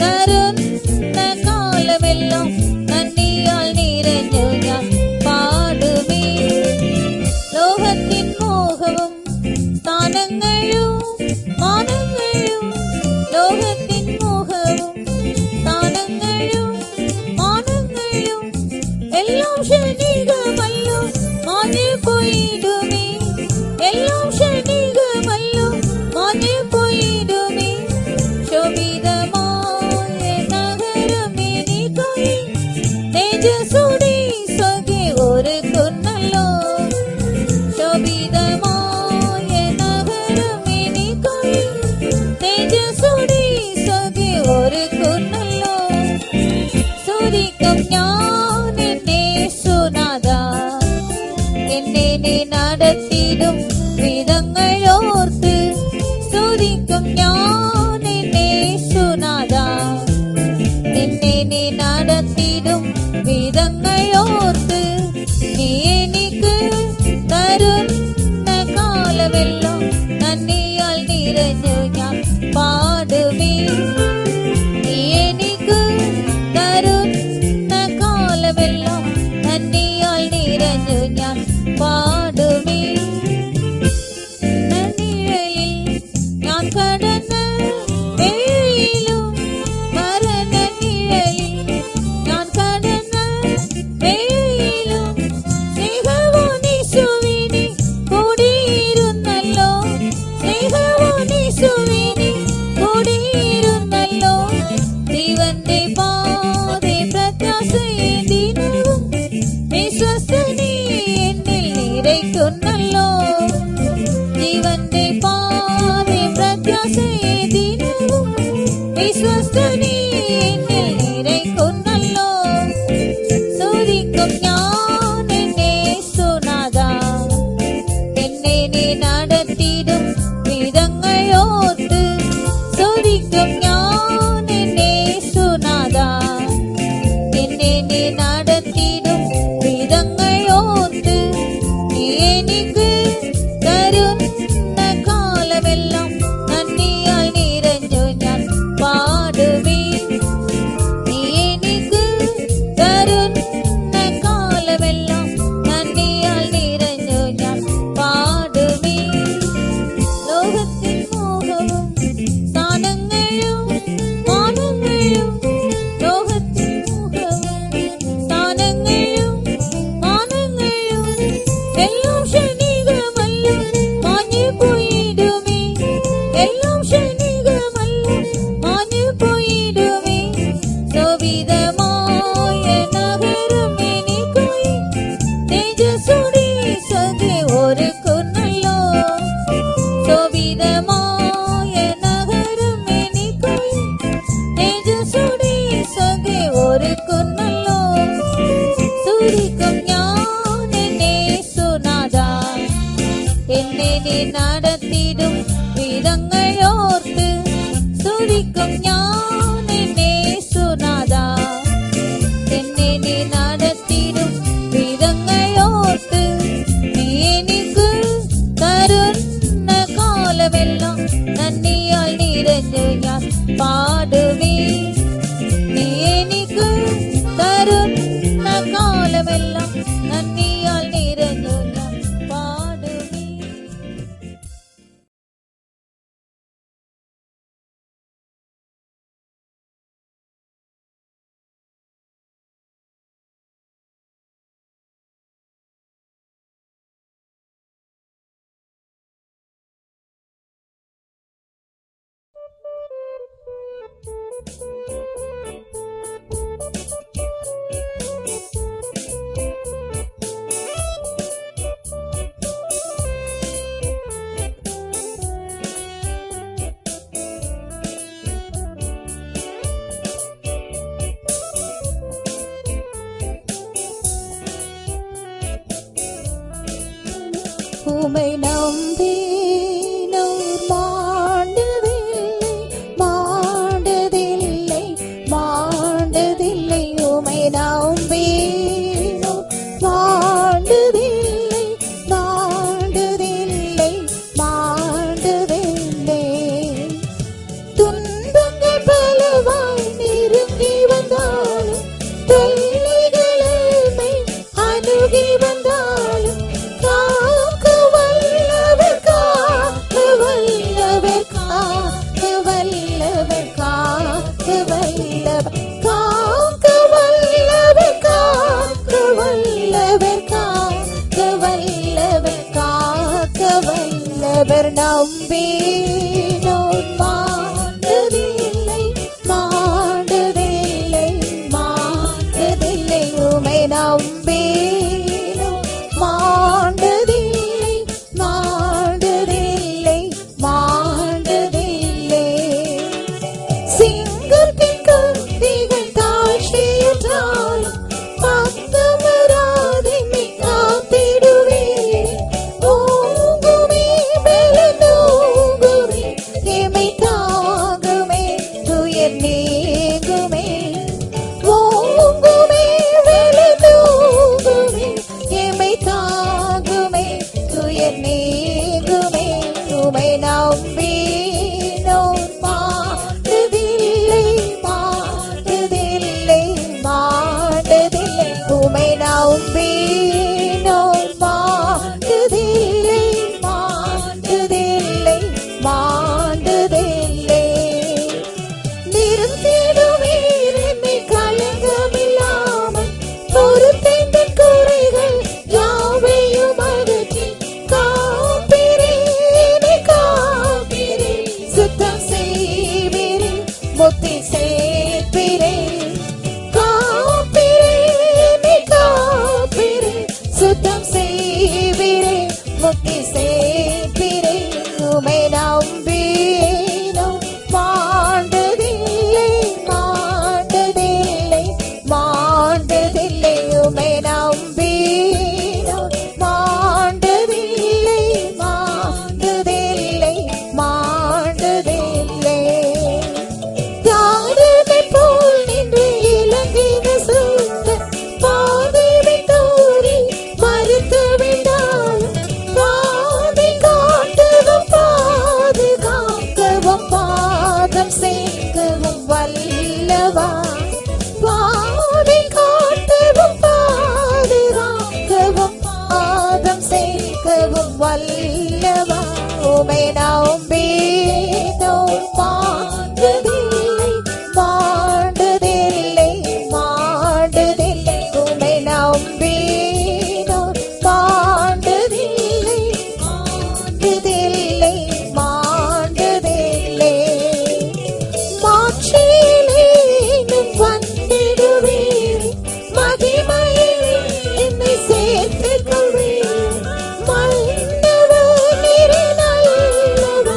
തരുന്ന കാലമെല്ലാം നന്ദിയാൽ നിറഞ്ഞു ഞാൻ പാടുമേ. ലോകത്തിൻ മോഹവും സ്ഥാനങ്ങളും മാനങ്ങളും ലോകത്തിൻ മോഹവും സ്ഥാനങ്ങളും മാനങ്ങളും എല്ലാം ക്ഷണികമല്ലോ മാഞ്ഞു പോയിടുമേ. എല്ലാം ക്ഷണികമല്ലോ മാഞ്ഞു പോയിടുമേ. ശോഭിതമായ നഗരം എനിക്കായി തേജസ്സോടെ സ്വകെ ഒരുക്കുന്നല്ലോ. ശോഭിതമായ നഗരം എനിക്കായി തേജസ്സോടെ സ്വകെ ഒരുക്കുന്നല്ലോ. സ്തുതിക്കും ഞാൻ എന്നേശുനാഥ. എന്നെ നീ നടത്തിടും വിധങ്ങൾ ഓർത്ത് സ്തുതിക്കും ഞാൻ എന്നേശുനാഥ. എന്നെ നീ നടത്തിടും വിധങ്ങൾ ഓർത്ത് നീ എനിക്ക് തരുന്ന കാലമെല്ലാം നന്ദിയാൽ നിറഞ്ഞു ഞാൻ പാടുമേ. നീ എനിക്ക് തരുന്ന കാലമെല്ലാം നന്ദിയാൽ നിറഞ്ഞു ഞാൻ പാടുമേ. നിഴലിൽ ഞാൻ കടന്ന വേളയിലും മരണ നിഴലിൽ ഞാൻ കടന്ന വേളയിലും സ്നേഹവോനീശുവിനെ കൂടിയിരുന്നല്ലോ. സ്നേഹവോനീശുവിനെ കൂടിയിരുന്നല്ലോ. ജീവന്റെ പാതി പ്രത്യാശയെ ദിനവും വിശ്വസ്തനീ എന്നിൽ നിറയ്ക്കുന്നല്ലോ. நடத்திடும் விதங்களோர்த்து துதிக்கும் ஞான நேசுநாதா. என்னை நீ நடத்திடும் விதங்களோர்த்து நீ எனக்கு தருண காலமெல்லாம் நன்னியால் நிறைந்து நான் பாடுவேன். நீ எனக்கு தருண காலமெல்லாம் நன்னியால் நிறைந்து நான் பாடுவேன். உமை நம்பினோர் மாண்டதில்லை, மாண்டதில்லை. உமை நம்பினோர் மாண்டதில்லை, மாண்டதில்லை. துன்பங்கள் பலவாய் நெருங்கி வந்தாலும், தொல்லைகள் என்னை அணுகி வந்தாலும், நம்பினோர் மாண்டதில்லை, மாண்டதில்லை. உமை நம்பினோர் மாண்டதில்லை, மாண்டதில்லை. சிங்கத்தின் கத்திகள் தாழ்ச்சியுற்றாலும் பக்கமராதிமை காத்திடுவேன். ஓங்குமே பலனோங்குமே, எமை தாங்குமே துயர் நீங்குமே. ஓங்குமே பலனோங்குமே, எமை தாங்குமே துயர் நீங்குமே. உமை நம்பினோர் மாண்டதில்லை, மாண்டதில்லை. உமை நம்பினோர் மாண்டதில்லை, மாண்டதில்லை. நிறுத்திடுவீர் என்னை கலங்கமில்லாமல், பொறுத்தெந்த குறைகள் யாவையும் அகற்றி காப்பீரே, காப்பீரே. சுத்தம் செய்வீரே, முத்தி சேர்ப்பீரே. காப்பீரே, காப்பீரே. சுத்தம் செய்வீரே, முத்தி சேர்ப்பீரே. உமை நம்பினோர் மாண்டதில்லை, மாண்டதில்லை. உமை நம்பினோர் மாண்டதில்லை, மாண்டதில்லை. தாரனை போல் நின்று இலங்கின சுந்தர் பாதையை தோறி மறுத்து விட்டாலும், பாதை காட்டவும் பாதுகாக்கவும் பாதம் சேர்க்கவும் வல்லவா. பாதை காட்டவும் பாதுகாக்கவும் பாதம் சேர்க்கவும் வல்லவா. உமை நம்பினோர் மாண்டதில்லை, மாண்டதில்லை. உமை நம்பினோர் மாண்டதில்லை, மாண்டதில்லை. மாட்சியிலேனும் வந்திடுவீர், மகிமையிலே என்னை சேர்த்துக் கொள்வீர். மன்னவர் நீரே நல்லவர்,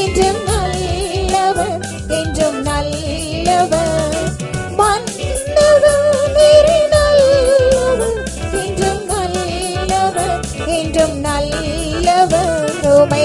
என்றும் நல்லவர், என்றும் நல்லவர். மன்னவர் நீரே நல்லவர், என்றும் நல்லவர், என்றும் நல்லவர். உமை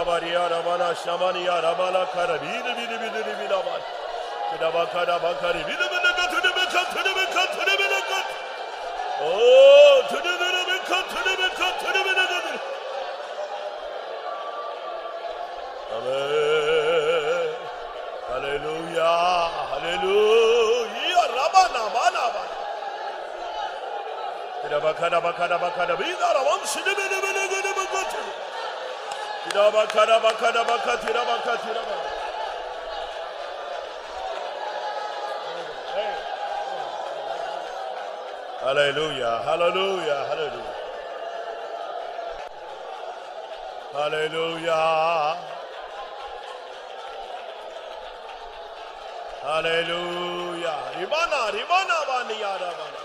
Ribalabaria Ramana Shamania Ramala Karabina Vidabalaban. Tidabakara Bakari Vidabaka to the Beka to the Beka to the Beka. Oh, to the Beka to the Beka to the Beka. Amen. Hallelujah. Hallelujah. Rabana Manaba. Tidabakara Bakara Bakara Vida Ram Sidabaka. Tidabakara Bakara Bakara Tidabaka. Hallelujah, hallelujah, hallelujah. Hallelujah. Hallelujah. Ribana Vaniya Rabana.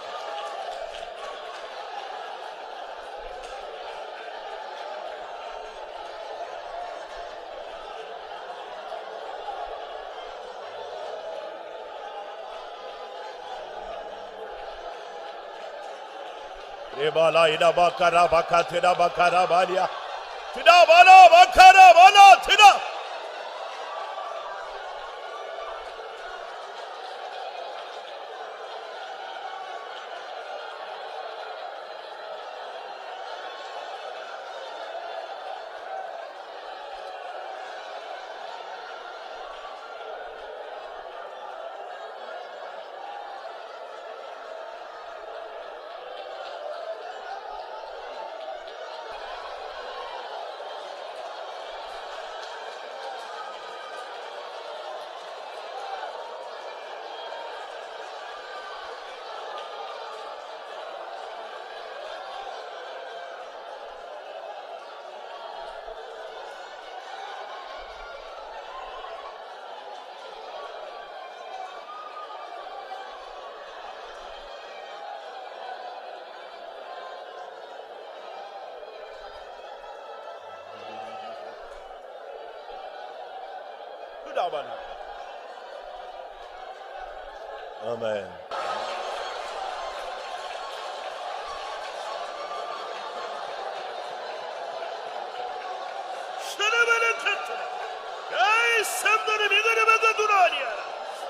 Rebala ida bakara bakatira bakara balia. Tida bala bakara bala tida. Amen.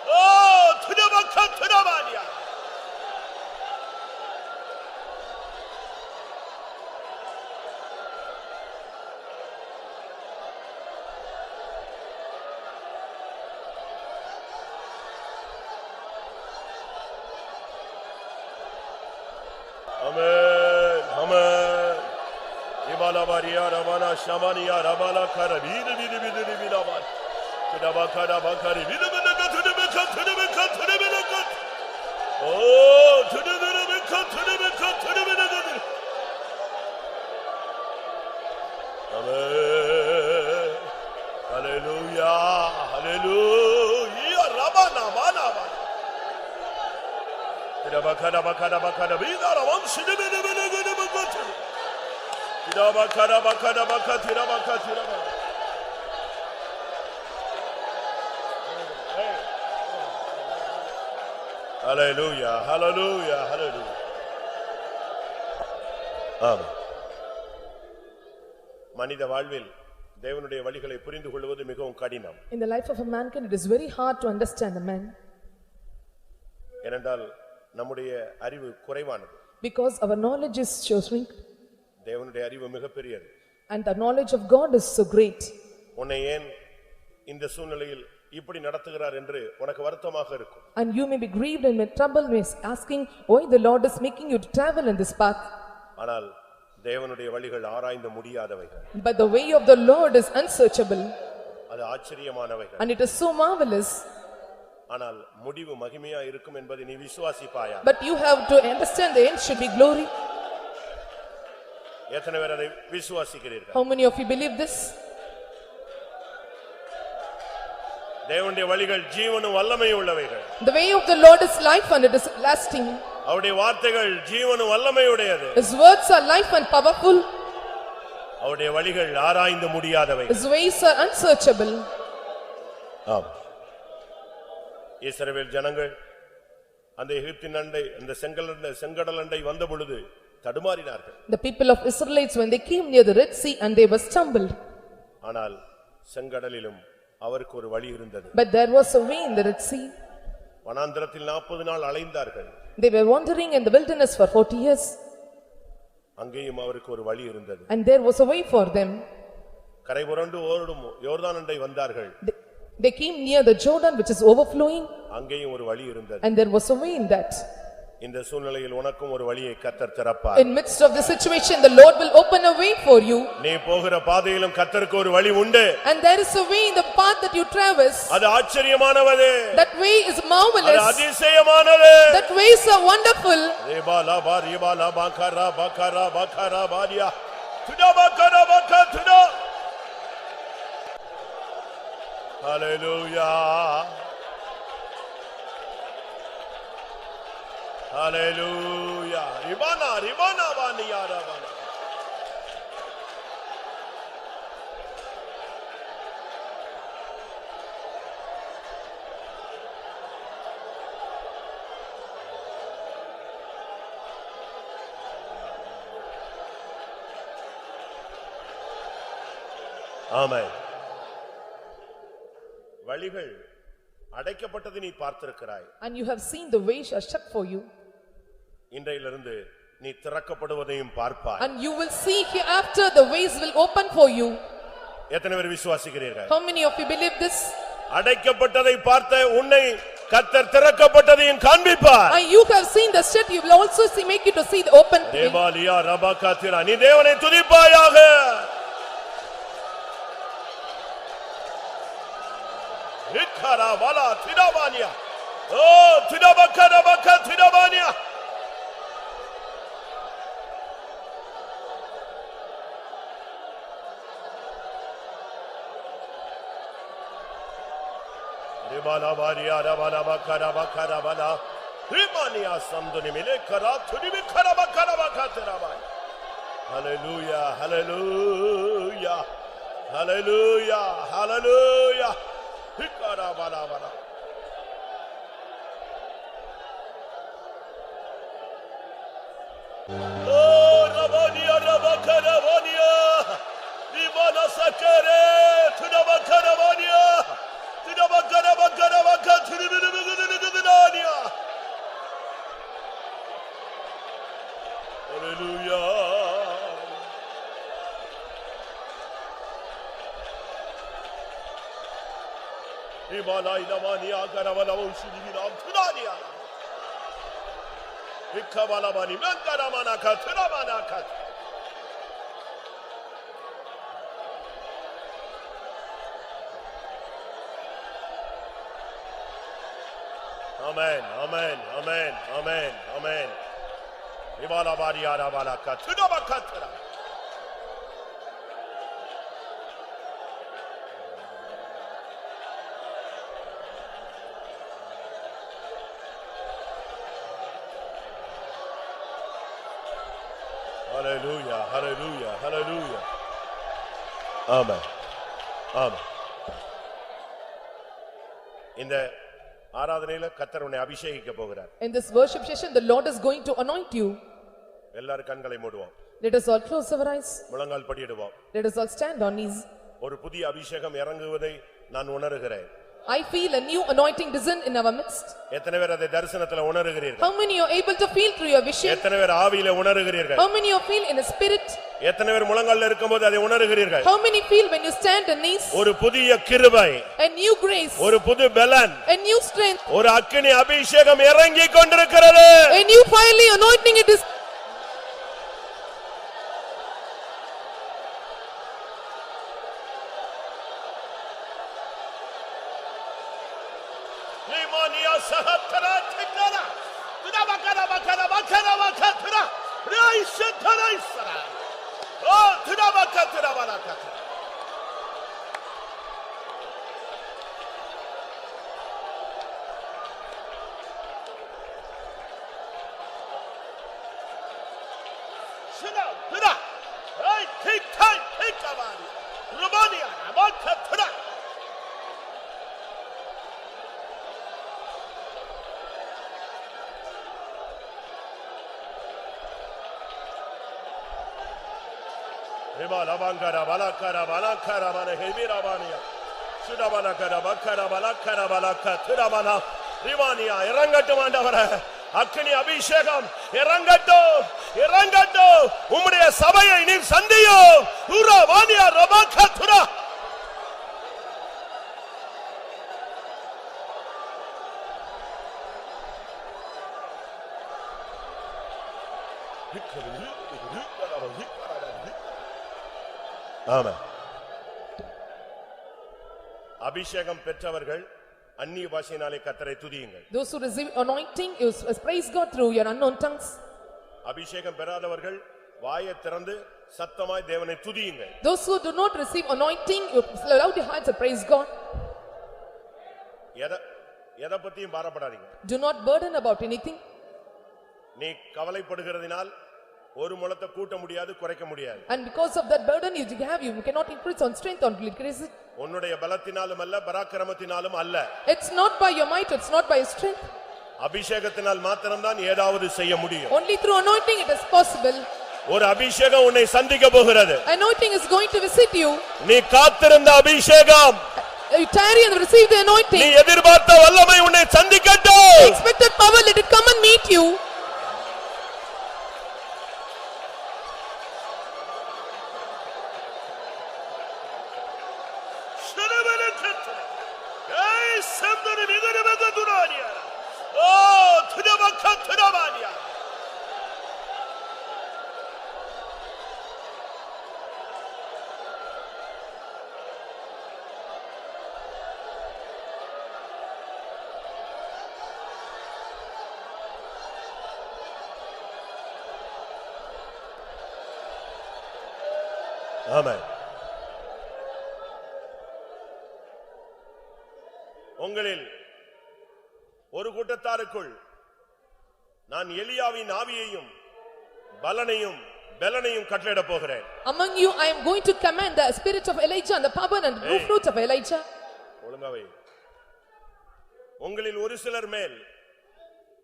Oh, Amen. Amen. Ibala Maria Ramana Shamania Ramala Karabina Vidaban. Tidabakara Bakari Vidabaka to the Beka to the Beka to the Beka. Oh, to the Beka to the Beka to the Beka. Amen. Hallelujah. Hallelujah. Rabana Manaba. Tidabakara Bakara Bakara Vida Ram Sidabaka. Tidabakara Bakara Bakara Tidabaka. Hallelujah, hallelujah, hallelujah. Amen. மனித வாழ்வில் தேவனுடைய வழிகளை புரிந்து கொள்வது மிகவும் கடினம். In the life of a mankind, it is very hard to understand the man. ஏனென்றால் நம்முடைய அறிவு குறைவானது. Because our knowledge is so shrink. தேவனுடைய அறிவு மிகப்பெரியது. And the knowledge of God is so great. உன்னை ஏன் இந்த சூழ்நிலையில் இப்படி நடத்துகிறார் என்று உனக்கு வருத்தமாக இருக்கும். And you may be grieved and may trouble me asking why the Lord is making you to travel in this path. ஆனால் தேவனுடைய வழிகள் ஆராய்ந்து முடியாதவைகள். But the way of the Lord is unsearchable. அது ஆச்சரியமானவைகள். And it is so marvelous. ஆனால் முடிவு மகிமையா இருக்கும் என்பதை நீ விசுவாசிப்பாயா? But you have to understand the end should be glory. எத்தனை பேர் அதை விசுவாசிக்கிறீர்கள்? How many of you believe this? தேவனுடைய வழிகள் ஜீவனும் வல்லமையும் உள்ளவைகள். The way of the Lord is life and it is lasting. அவருடைய வார்த்தைகள் ஜீவனும் வல்லமையுடையது. His words are life and powerful. அவருடைய வழிகள் ஆராய்ந்து முடியாதவைகள். His ways are unsearchable. ஆம். இஸ்ரவேல் ஜனங்கள் அந்த எகிப்தின் அண்டை அந்த செங்கடல் அண்டை வந்த பொழுது தடுமாறினார்கள். The people of Israelites when they came near the Red Sea and they were stumbled. ஆனால் செங்கடலிலும் அவருக்கு ஒரு வழி இருந்தது. But there was a way in the Red Sea. வனாந்தரத்தில் 40 நாள் அலைந்தார்கள். They were wandering in the wilderness for 40 years. அங்கேயும் அவருக்கு ஒரு வழி இருந்தது. And there was a way for them. கரை புரண்டு ஓடும் யோர்தான் அண்டை வந்தார்கள். They came near the Jordan which is overflowing. அங்கேயும் ஒரு வழி இருந்தது. And there was a way in that. இந்த சூழ்நிலையில் உனக்கும் ஒரு வழியை கர்த்தர் திறப்பார். In midst of the situation the Lord will open a way for you. நீ போகிற பாதையிலும் கர்த்தருக்கு ஒரு வழி உண்டு. And there is a way in the path that you traverse. அது ஆச்சரியமானது. That way is marvelous. அது அதிசயமானது. That ways are wonderful. ரிபாலா பாரிபாலா Baqarah Baqarah Baqarah பாரியா துடா பக்கரா பக்கா துடா. ஹalleluya. ஹalleluya. ரிபானா ரிபானா வானியா ரபானா. ஆமென். வழிகள் அடைக்கப்பட்டதை நீ பார்த்திருக்கிறாய். And you have seen the ways are shut for you. இன்றையிலிருந்து நீ திறக்கப்படுவதையும் பார்ப்பாய். And you will see hereafter the ways will open for you. எத்தனை பேர் விசுவாசிக்கிறீர்கள்? How many of you believe this? அடைக்கப்பட்டதை பார்த்த உன்னை கர்த்தர் திறக்கப்பட்டதையும் காண்பிப்பார். And you have seen the shut, you will also see, make you to see the open way. தேவாலியா ரபகாத்திரா. நீ தேவனை துதிப்பாயாக. இக்கரா வலா திடவானியா. ஓ திடபக்கரா பக்க திடவானியா. ரிபாலா பாரியா ரபாலா பக்கரா பக்கரா பலா. ரிபானியா சந்துனி மிலே கரா துடிமி கரா பக்கரா பக்கரா பாய். ஹalleluya ஹalleluya ஹalleluya ஹalleluya. இக்கரா பலா பலா. ஓ ரபானியா ரபக்கரா பானியா. ரிபானா சக்கரே துடபக்கரா பானியா. துடபக்கரா பக்கரா பக்க துடிமிதுமிதுமிதுமிதுமியா. ஹalleluya. Ibalai namania karavana ushini binam tunania. Ikabala mani mangara manaka tunamanaka. Amen, amen, amen, amen, amen. Ibala bariara balaka tunabakatra. Hallelujah, hallelujah, hallelujah. Amen. Amen. இந்த ஆராதனையில கர்த்தர் உன்னை அபிஷேகிக்க போகிறார். In this worship session the Lord is going to anoint you. எல்லாரும் கண்களை மூடுவோம். Let us all close our eyes. முழங்கால் படியிடுவோம். Let us all stand on knees. ஒரு புதிய அபிஷேகம் இறங்குவதை நான் உணர்கிறேன். I feel a new anointing descend in our midst. எத்தனை பேர் அதை தரிசனத்துல உணர்கிறீர்கள்? How many are able to feel through your vision? எத்தனை பேர் ஆவியில உணர்கிறீர்கள்? How many you feel in the spirit? எத்தனை பேர் முழங்கால்ல இருக்கும்போது அதை உணர்கிறீர்கள்? How many feel when you stand on knees? ஒரு புதிய கிருபை, A new grace, ஒரு புது பலன், a new strength, ஒரு அக்கினி அபிஷேகம் இறங்கி கொண்டிருக்கிறது. a new fiery anointing it is. லிமானியா சஹத்ரா தின்னரா துடபக்கரா Baqarah Baqarah Baqarah ரைஷதரைசரா. O துடபக்கரா பலக்கரா. Shut up. Hey, take time, take about it. Romania, Abakatra. Rebala bangara balakara balakara bana hebira baniya. Sudabana kara bakara balakara balaka thudabana rimaniya இறங்கட்டும் ஆண்டவரே. அக்கினி அபிஷேகம் இறங்கட்டும் இறங்கட்டும். உம்முடைய சபையை நீர் சந்தியும். துரா வானியா ரபாக்கா துரா. ஆமென். அபிஷேகம் பெற்றவர்கள் அந்நிய பாஷையினாலே கர்த்தரை துதியுங்கள். Those who receive anointing, you praise God through your unknown tongues. அபிஷேகம் பெறாதவர்கள் வாயை திறந்து சத்தமாய் தேவனை துதியுங்கள். Those who do not receive anointing, you loud your hearts and praise God. எதை பத்தியும் பாரப்படாதீங்க. Do not burden about anything. நீ கவலைப்படுகிறதினால் ஒரு முழத்தை கூட்ட முடியாது, குறைக்க முடியாது. And because of that burden you have, you cannot increase on strength or decrease it. உன்னுடைய பலத்தினாலும் அல்ல, பராக்கிரமத்தினாலும் அல்ல. It's not by your might, it's not by your strength. அபிஷேகத்தினால் மாத்திரம்தான் ஏதாவது செய்ய முடியும். Only through anointing it is possible. ஒரு அபிஷேகம் உன்னை சந்திக்க போகிறது. Anointing is going to visit you. நீ காத்திருந்த அபிஷேகம், You tarry and receive the anointing. நீ எதிர்பார்த்த வல்லமை உன்னை சந்திக்கட்டும். Expected power, let it come and meet you. ஆமென். உங்களில் ஒரு கூட்டத்தாருக்குள் நான் எலியாவின் ஆவியையும் பலனையும் பெலனையும் கட்டளையிட போகிறேன். Among you I am going to command the spirit of Elijah and the power and the fruit of Elijah. ஒழுங்காவே உங்களில் ஒரு சிலர் மேல்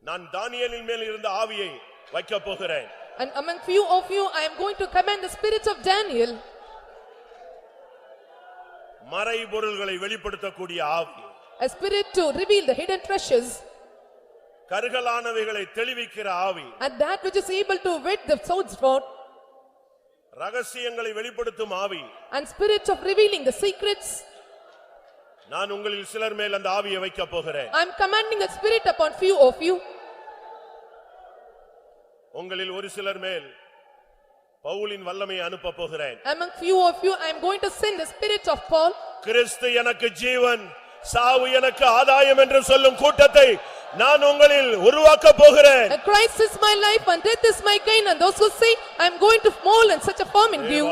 நான் தானியேலின் மேல் இருந்த ஆவியை வைக்க போகிறேன். And among few of you I am going to command the spirit of Daniel. மறைபொருள்களை வெளிப்படுத்தக்கூடிய ஆவி. A spirit to reveal the hidden treasures. கருகலானவைகளை தெளிவிக்கிற ஆவி. And that which is able to whet the sword's sword. ரகசியங்களை வெளிப்படுத்தும் ஆவி. And spirit of revealing the secrets. நான் உங்களில் சிலர் மேல் அந்த ஆவியை வைக்க போகிறேன். I am commanding a spirit upon few of you. உங்களில் ஒரு சிலர் மேல் பவுலின் வல்லமையை அனுப்ப போகிறேன். Among few of you I am going to send the spirit of Paul. கிறிஸ்து எனக்கு ஜீவன், சாவு எனக்கு ஆதாயம் என்று சொல்லும் கூட்டத்தை நான் உங்களில் உருவாக்க போகிறேன். Christ is my life and death is my gain, and those who say I am going to mold in such a form in you.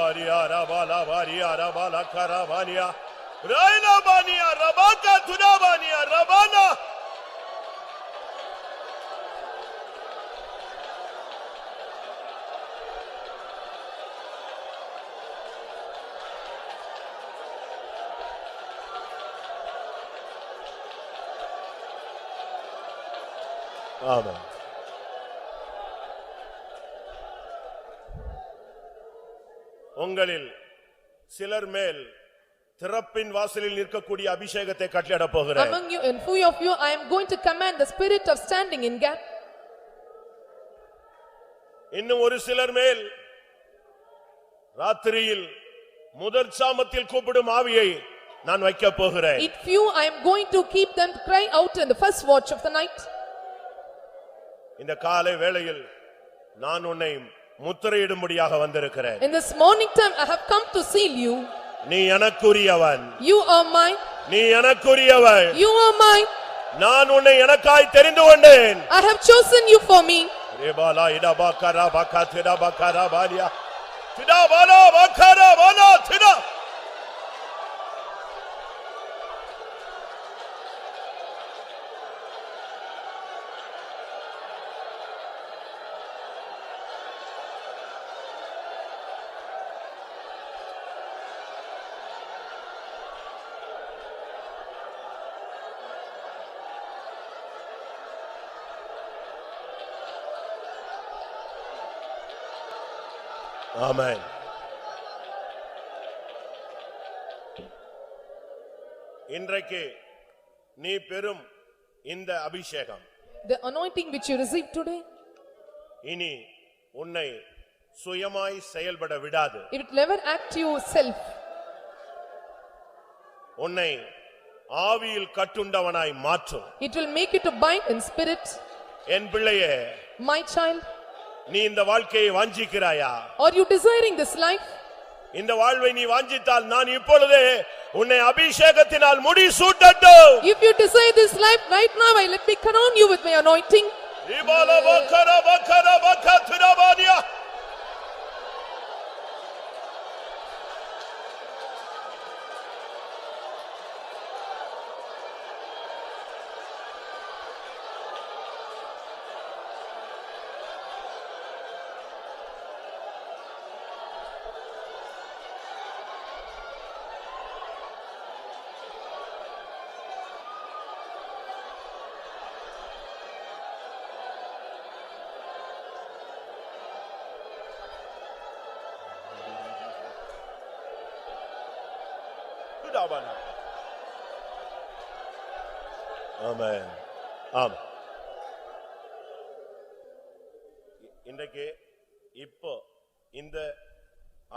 ஆமென். உங்களில் சிலர் மேல் திறப்பின் வாசலில் நிற்கக்கூடிய அபிஷேகத்தை கட்டளையிட போகிறேன். Among you and few of you I am going to command the spirit of standing in gap. இன்னும் ஒரு சிலர் மேல் ராத்திரியில் முதல் சாமத்தில் கூப்பிடும் ஆவியை நான் வைக்க போகிறேன். In few I am going to keep them cry out in the first watch of the night. இந்த காலை வேளையில் நான் உன்னை முத்திரையிடும்படியாக வந்திருக்கிறேன். In this morning time I have come to seal you. நீ எனக்குரியவன். You are mine. நீ எனக்குரியவள். You are mine. நான் உன்னை எனக்காய் தெரிந்து கொண்டேன். I have chosen you for me. ரேபாலா இடபாக்கரா பக்கத்திடா Baqarah Ballia திடா Bala Baqarah Bala திடா. ஆமென். இன்றைக்கு நீ பெறும் இந்த அபிஷேகம் The anointing which you received today, இனி உன்னை சுயமாய் செயல்பட விடாது. it will never act yourself. உன்னை ஆவியில் கட்டுண்டவனாய் மாற்றும். It will make you to bind in spirit. என் பிள்ளையே, My child, நீ இந்த வாழ்க்கையை வாஞ்சிக்கிறாயா? are you desiring this life? இந்த வாழ்வை நீ வாஞ்சித்தால் நான் இப்பொழுதே உன்னை அபிஷேகத்தினால் முடி சூட்டட்டும். If you desire this life right now, I let me crown you with my anointing. இபால பக்கர பக்கர பக்கத்ரபானியா. ஆமென். ஆம். இன்றைக்கு இப்போ இந்த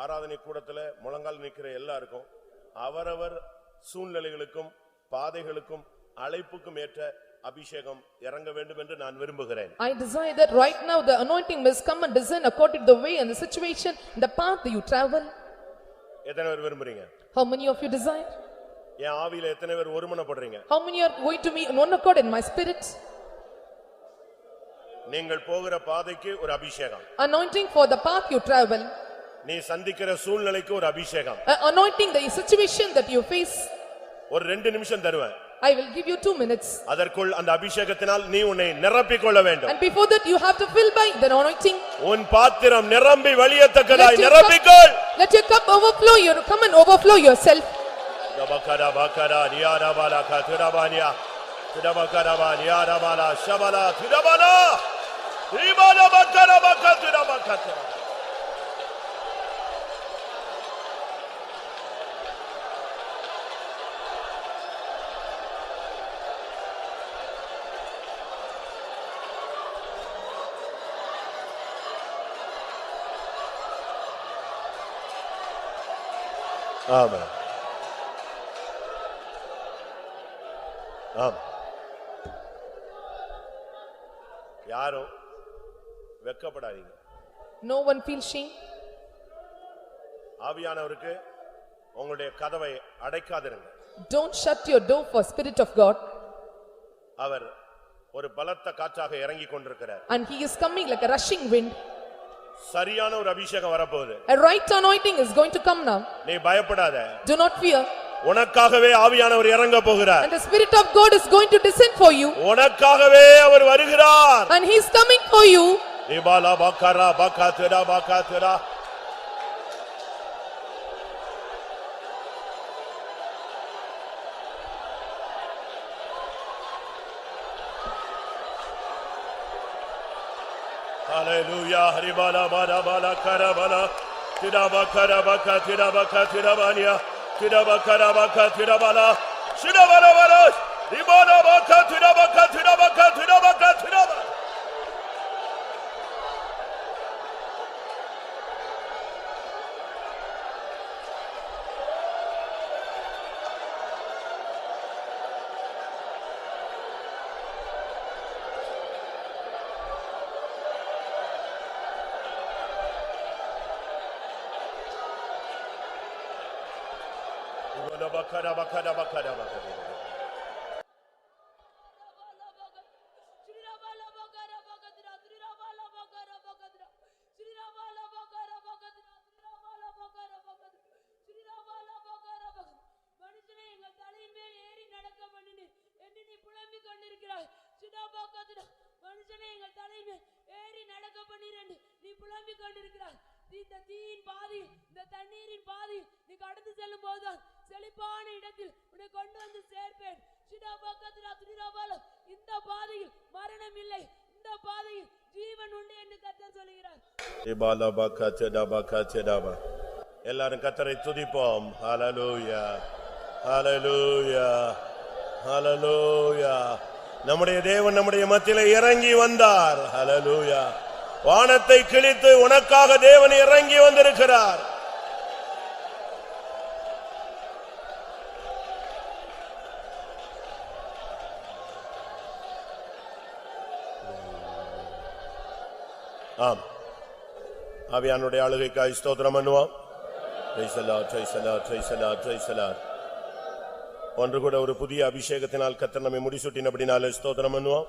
ஆராதனை கூடத்துல முழங்கால் நிக்கிற எல்லாருக்கும் அவரவர் சூழ்நிலைகளுக்கும் பாதைகளுக்கும் அழைப்புக்கும் ஏற்ற அபிஷேகம் இறங்க வேண்டும் என்று நான் விரும்புகிறேன். I desire that right now the anointing must come and descend according to the way and the situation, the path that you travel. எத்தனை பேர் விரும்புறீங்க? How many of you desire? என் ஆவியில எத்தனை பேர் ஒருமனப்படுறீங்க? How many are going to be in one accord in my spirit? நீங்கள் போகிற பாதைக்கு ஒரு அபிஷேகம். Anointing for the path you travel. நீ சந்திக்கிற சூழ்நிலைக்கு ஒரு அபிஷேகம். Anointing the situation that you face. ஒரு 2 நிமிஷம் தருவேன். I will give you 2 minutes. அதற்குள் அந்த அபிஷேகத்தினால் நீ உன்னை நிரப்பிக் கொள்ள வேண்டும். And before that you have to fill by the anointing. உன் பாத்திரம் நிரம்பி வழியத்தக்கதாய் நிரப்பிக்கொள். Let your cup overflow. You come and overflow yourself. Dabakara bakara niara bala katurabania. Tudabakara niara bala shabala tudabala. Ibala bakara bakara bakara. Amen. ஆம். யாரும் வெட்கப்படாதீங்க. No one feels shame. ஆவியானவருக்கு உங்களுடைய கதவை அடைக்காதிருங்க. Don't shut your door for Spirit of God. அவர் ஒரு பலத்த காற்றாக இறங்கிக் கொண்டிருக்கிறார். And he is coming like a rushing wind. சரியான ஒரு அபிஷேகம் வரப்போகுது. A right anointing is going to come now. நீ பயப்படாத. Do not fear. உனக்காகவே ஆவியானவர் இறங்க போகிறார். And the Spirit of God is going to descend for you. உனக்காகவே அவர் வருகிறார். And he is coming for you. இபாலா Baqarah பக்கத்ரா பக்கத்ரா. Hallelujah. Haribala bala bala karabala. Tidabakara bakatira bakatira bania. Tidabakara bakatira bala. Shidabala bala. Ibala bakatira bakatira bakatira bakatira bala. Bakara bakara bakara bakara. இந்த தீயின் பாதி இந்த தண்ணீரின் பாதி நீ கடந்து செல்லும் போது செழிப்பான இடத்தில் உன்னை கொண்டு வந்து சேர்ப்பேன். இந்த பாதையில் மரணம் இல்லை, இந்த பாதையில் ஜீவன் உண்டு என்று கர்த்தர் சொல்கிறார். எல்லாரும் கர்த்தரை துதிப்போம். ஹல்லேலூயா ஹalleluya ஹalleluya நம்முடைய தேவன் நம்முடைய மத்தியிலே இறங்கி வந்தார். ஹalleluya வானத்தை கிழித்து உனக்காக தேவன் இறங்கி வந்திருக்கிறார். ஆம் ஆவியானுடைய ஆளுகைக்காய் ஸ்தோத்திரம் பண்ணுவோம். Praise the Lord, praise the Lord, praise the Lord, praise the Lord. ஒன்று கூட ஒரு புதிய அபிஷேகத்தினால் கர்த்தர் நம்மை முடிசூட்டினபடினாலே ஸ்தோத்திரம் பண்ணுவோம்.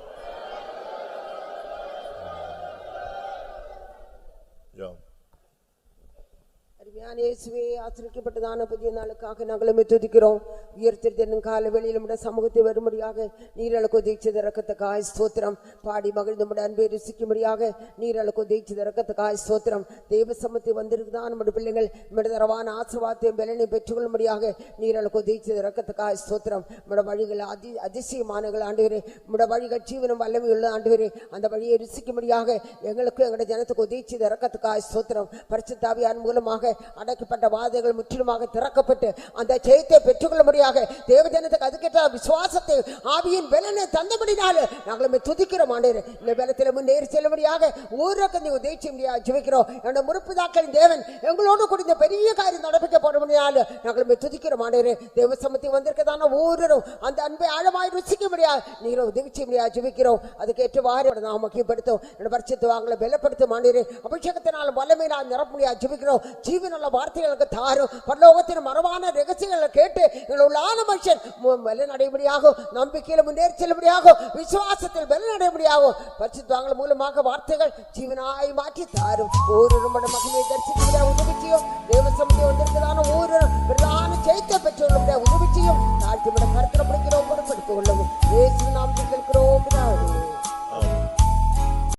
அருமையான இயேசுவே, ஆசீர்வதிக்கப்பட்டதான புதிய நாளுக்காக நாங்கள் துதிக்கிறோம். உயர்த்திருந்த கால வெளியில் நம்முடைய சமூகத்தை வரும்படியாக நீரளுக்கு உதவிச்சது இரக்கத்துக்காய் ஸ்தோத்திரம். பாடி மகிழ்ந்து நம்முடைய அன்பை ருசிக்கும்படியாக நீரளுக்கு உதவிச்சது இரக்கத்துக்காய் ஸ்தோத்திரம். தேவ சமூகத்தை வந்திருக்குதான் நம்முடைய பிள்ளைகள் நம்முடைய தரவான ஆசீர்வாதத்தையும் பலனை பெற்றுக்கொள்ளும்படியாக நீரளுக்கு உதவிச்சது இரக்கத்துக்காய் ஸ்தோத்திரம். நம்முடைய வழிகள் அதிசயமானங்கள் ஆண்டவரே, நம்முடைய வழிகள் ஜீவனம் வல்லமை உள்ள ஆண்டவரே, அந்த வழியை ருசிக்கும்படியாக எங்களுக்கும் எங்களுடைய ஜனத்துக்கு உதவிச்சது இரக்கத்துக்காய் ஸ்தோத்திரம். பரிசுத்த ஆவியான் மூலமாக அடைக்கப்பட்ட வாதைகள் முற்றிலுமாக திறக்கப்பட்டு அந்த ஜெயத்தை பெற்றுக்கொள்ளும்படியாக தேவஜனத்துக்கு அதுக்கேற்ற விசுவாசத்தை ஆவியின் பலனை தந்தபடினால நாங்கள் துதிக்கிறோம் ஆண்டவரே. இந்த பலத்தில் முன்னேறி செல்லும்படியாக ஊருக்கு நீ உதவி செய்ய ஜெபிக்கிறோம். என்னுடைய முற்பிதாக்களின் தேவன் எங்களோடு கூட இந்த பெரிய காரியம் நடப்பிக்கப்படும்படியால் நாங்கள் துதிக்கிறோம் ஆண்டவரே. தேவ சமூகத்தில் வந்திருக்கதான ஒவ்வொருவரும் அந்த அன்பை ஆழமாய் ருசிக்க முடியாது நீரை உதவி செய்ய முடியாது ஜெபிக்கிறோம். அதுக்கேற்ற வாரி நாம் முக்கியப்படுத்தும் என்னோட பரிசுத்த வாங்கலை பலப்படுத்தும் ஆண்டவரே. அபிஷேகத்தினால் வல்லமை நான் நிரப்ப முடியாது ஜெபிக்கிறோம். ஜீவனுள்ள வார்த்தைகளுக்கு தாரும். பரலோகத்தின் மரபான ரகசியங்களை கேட்டு எங்களுள்ளான மனுஷன் பலனடைபடியாகும். நம்பிக்கையில முன்னேறி செல்லும்படியாகும். விசுவாசத்தில் பலனடைபடியாகும். பரிசுத்தவான்கள் மூலமாக வார்த்தைகள் ஜீவனாய் மாற்றி தாரும். ஒரு மகிமையை தரிசிக்க உதவி செய்யும். தேவ சமூகத்தை வந்திருக்கிறதான ஒரு பிரதான ஜெயத்தை பெற்றுள்ள உதவி செய்யும். தாழ்த்தி கருத்தில் பிடிக்கிறோம் பொறுப்படுத்திக் கொள்ளவும். இயேசு நாமத்தில்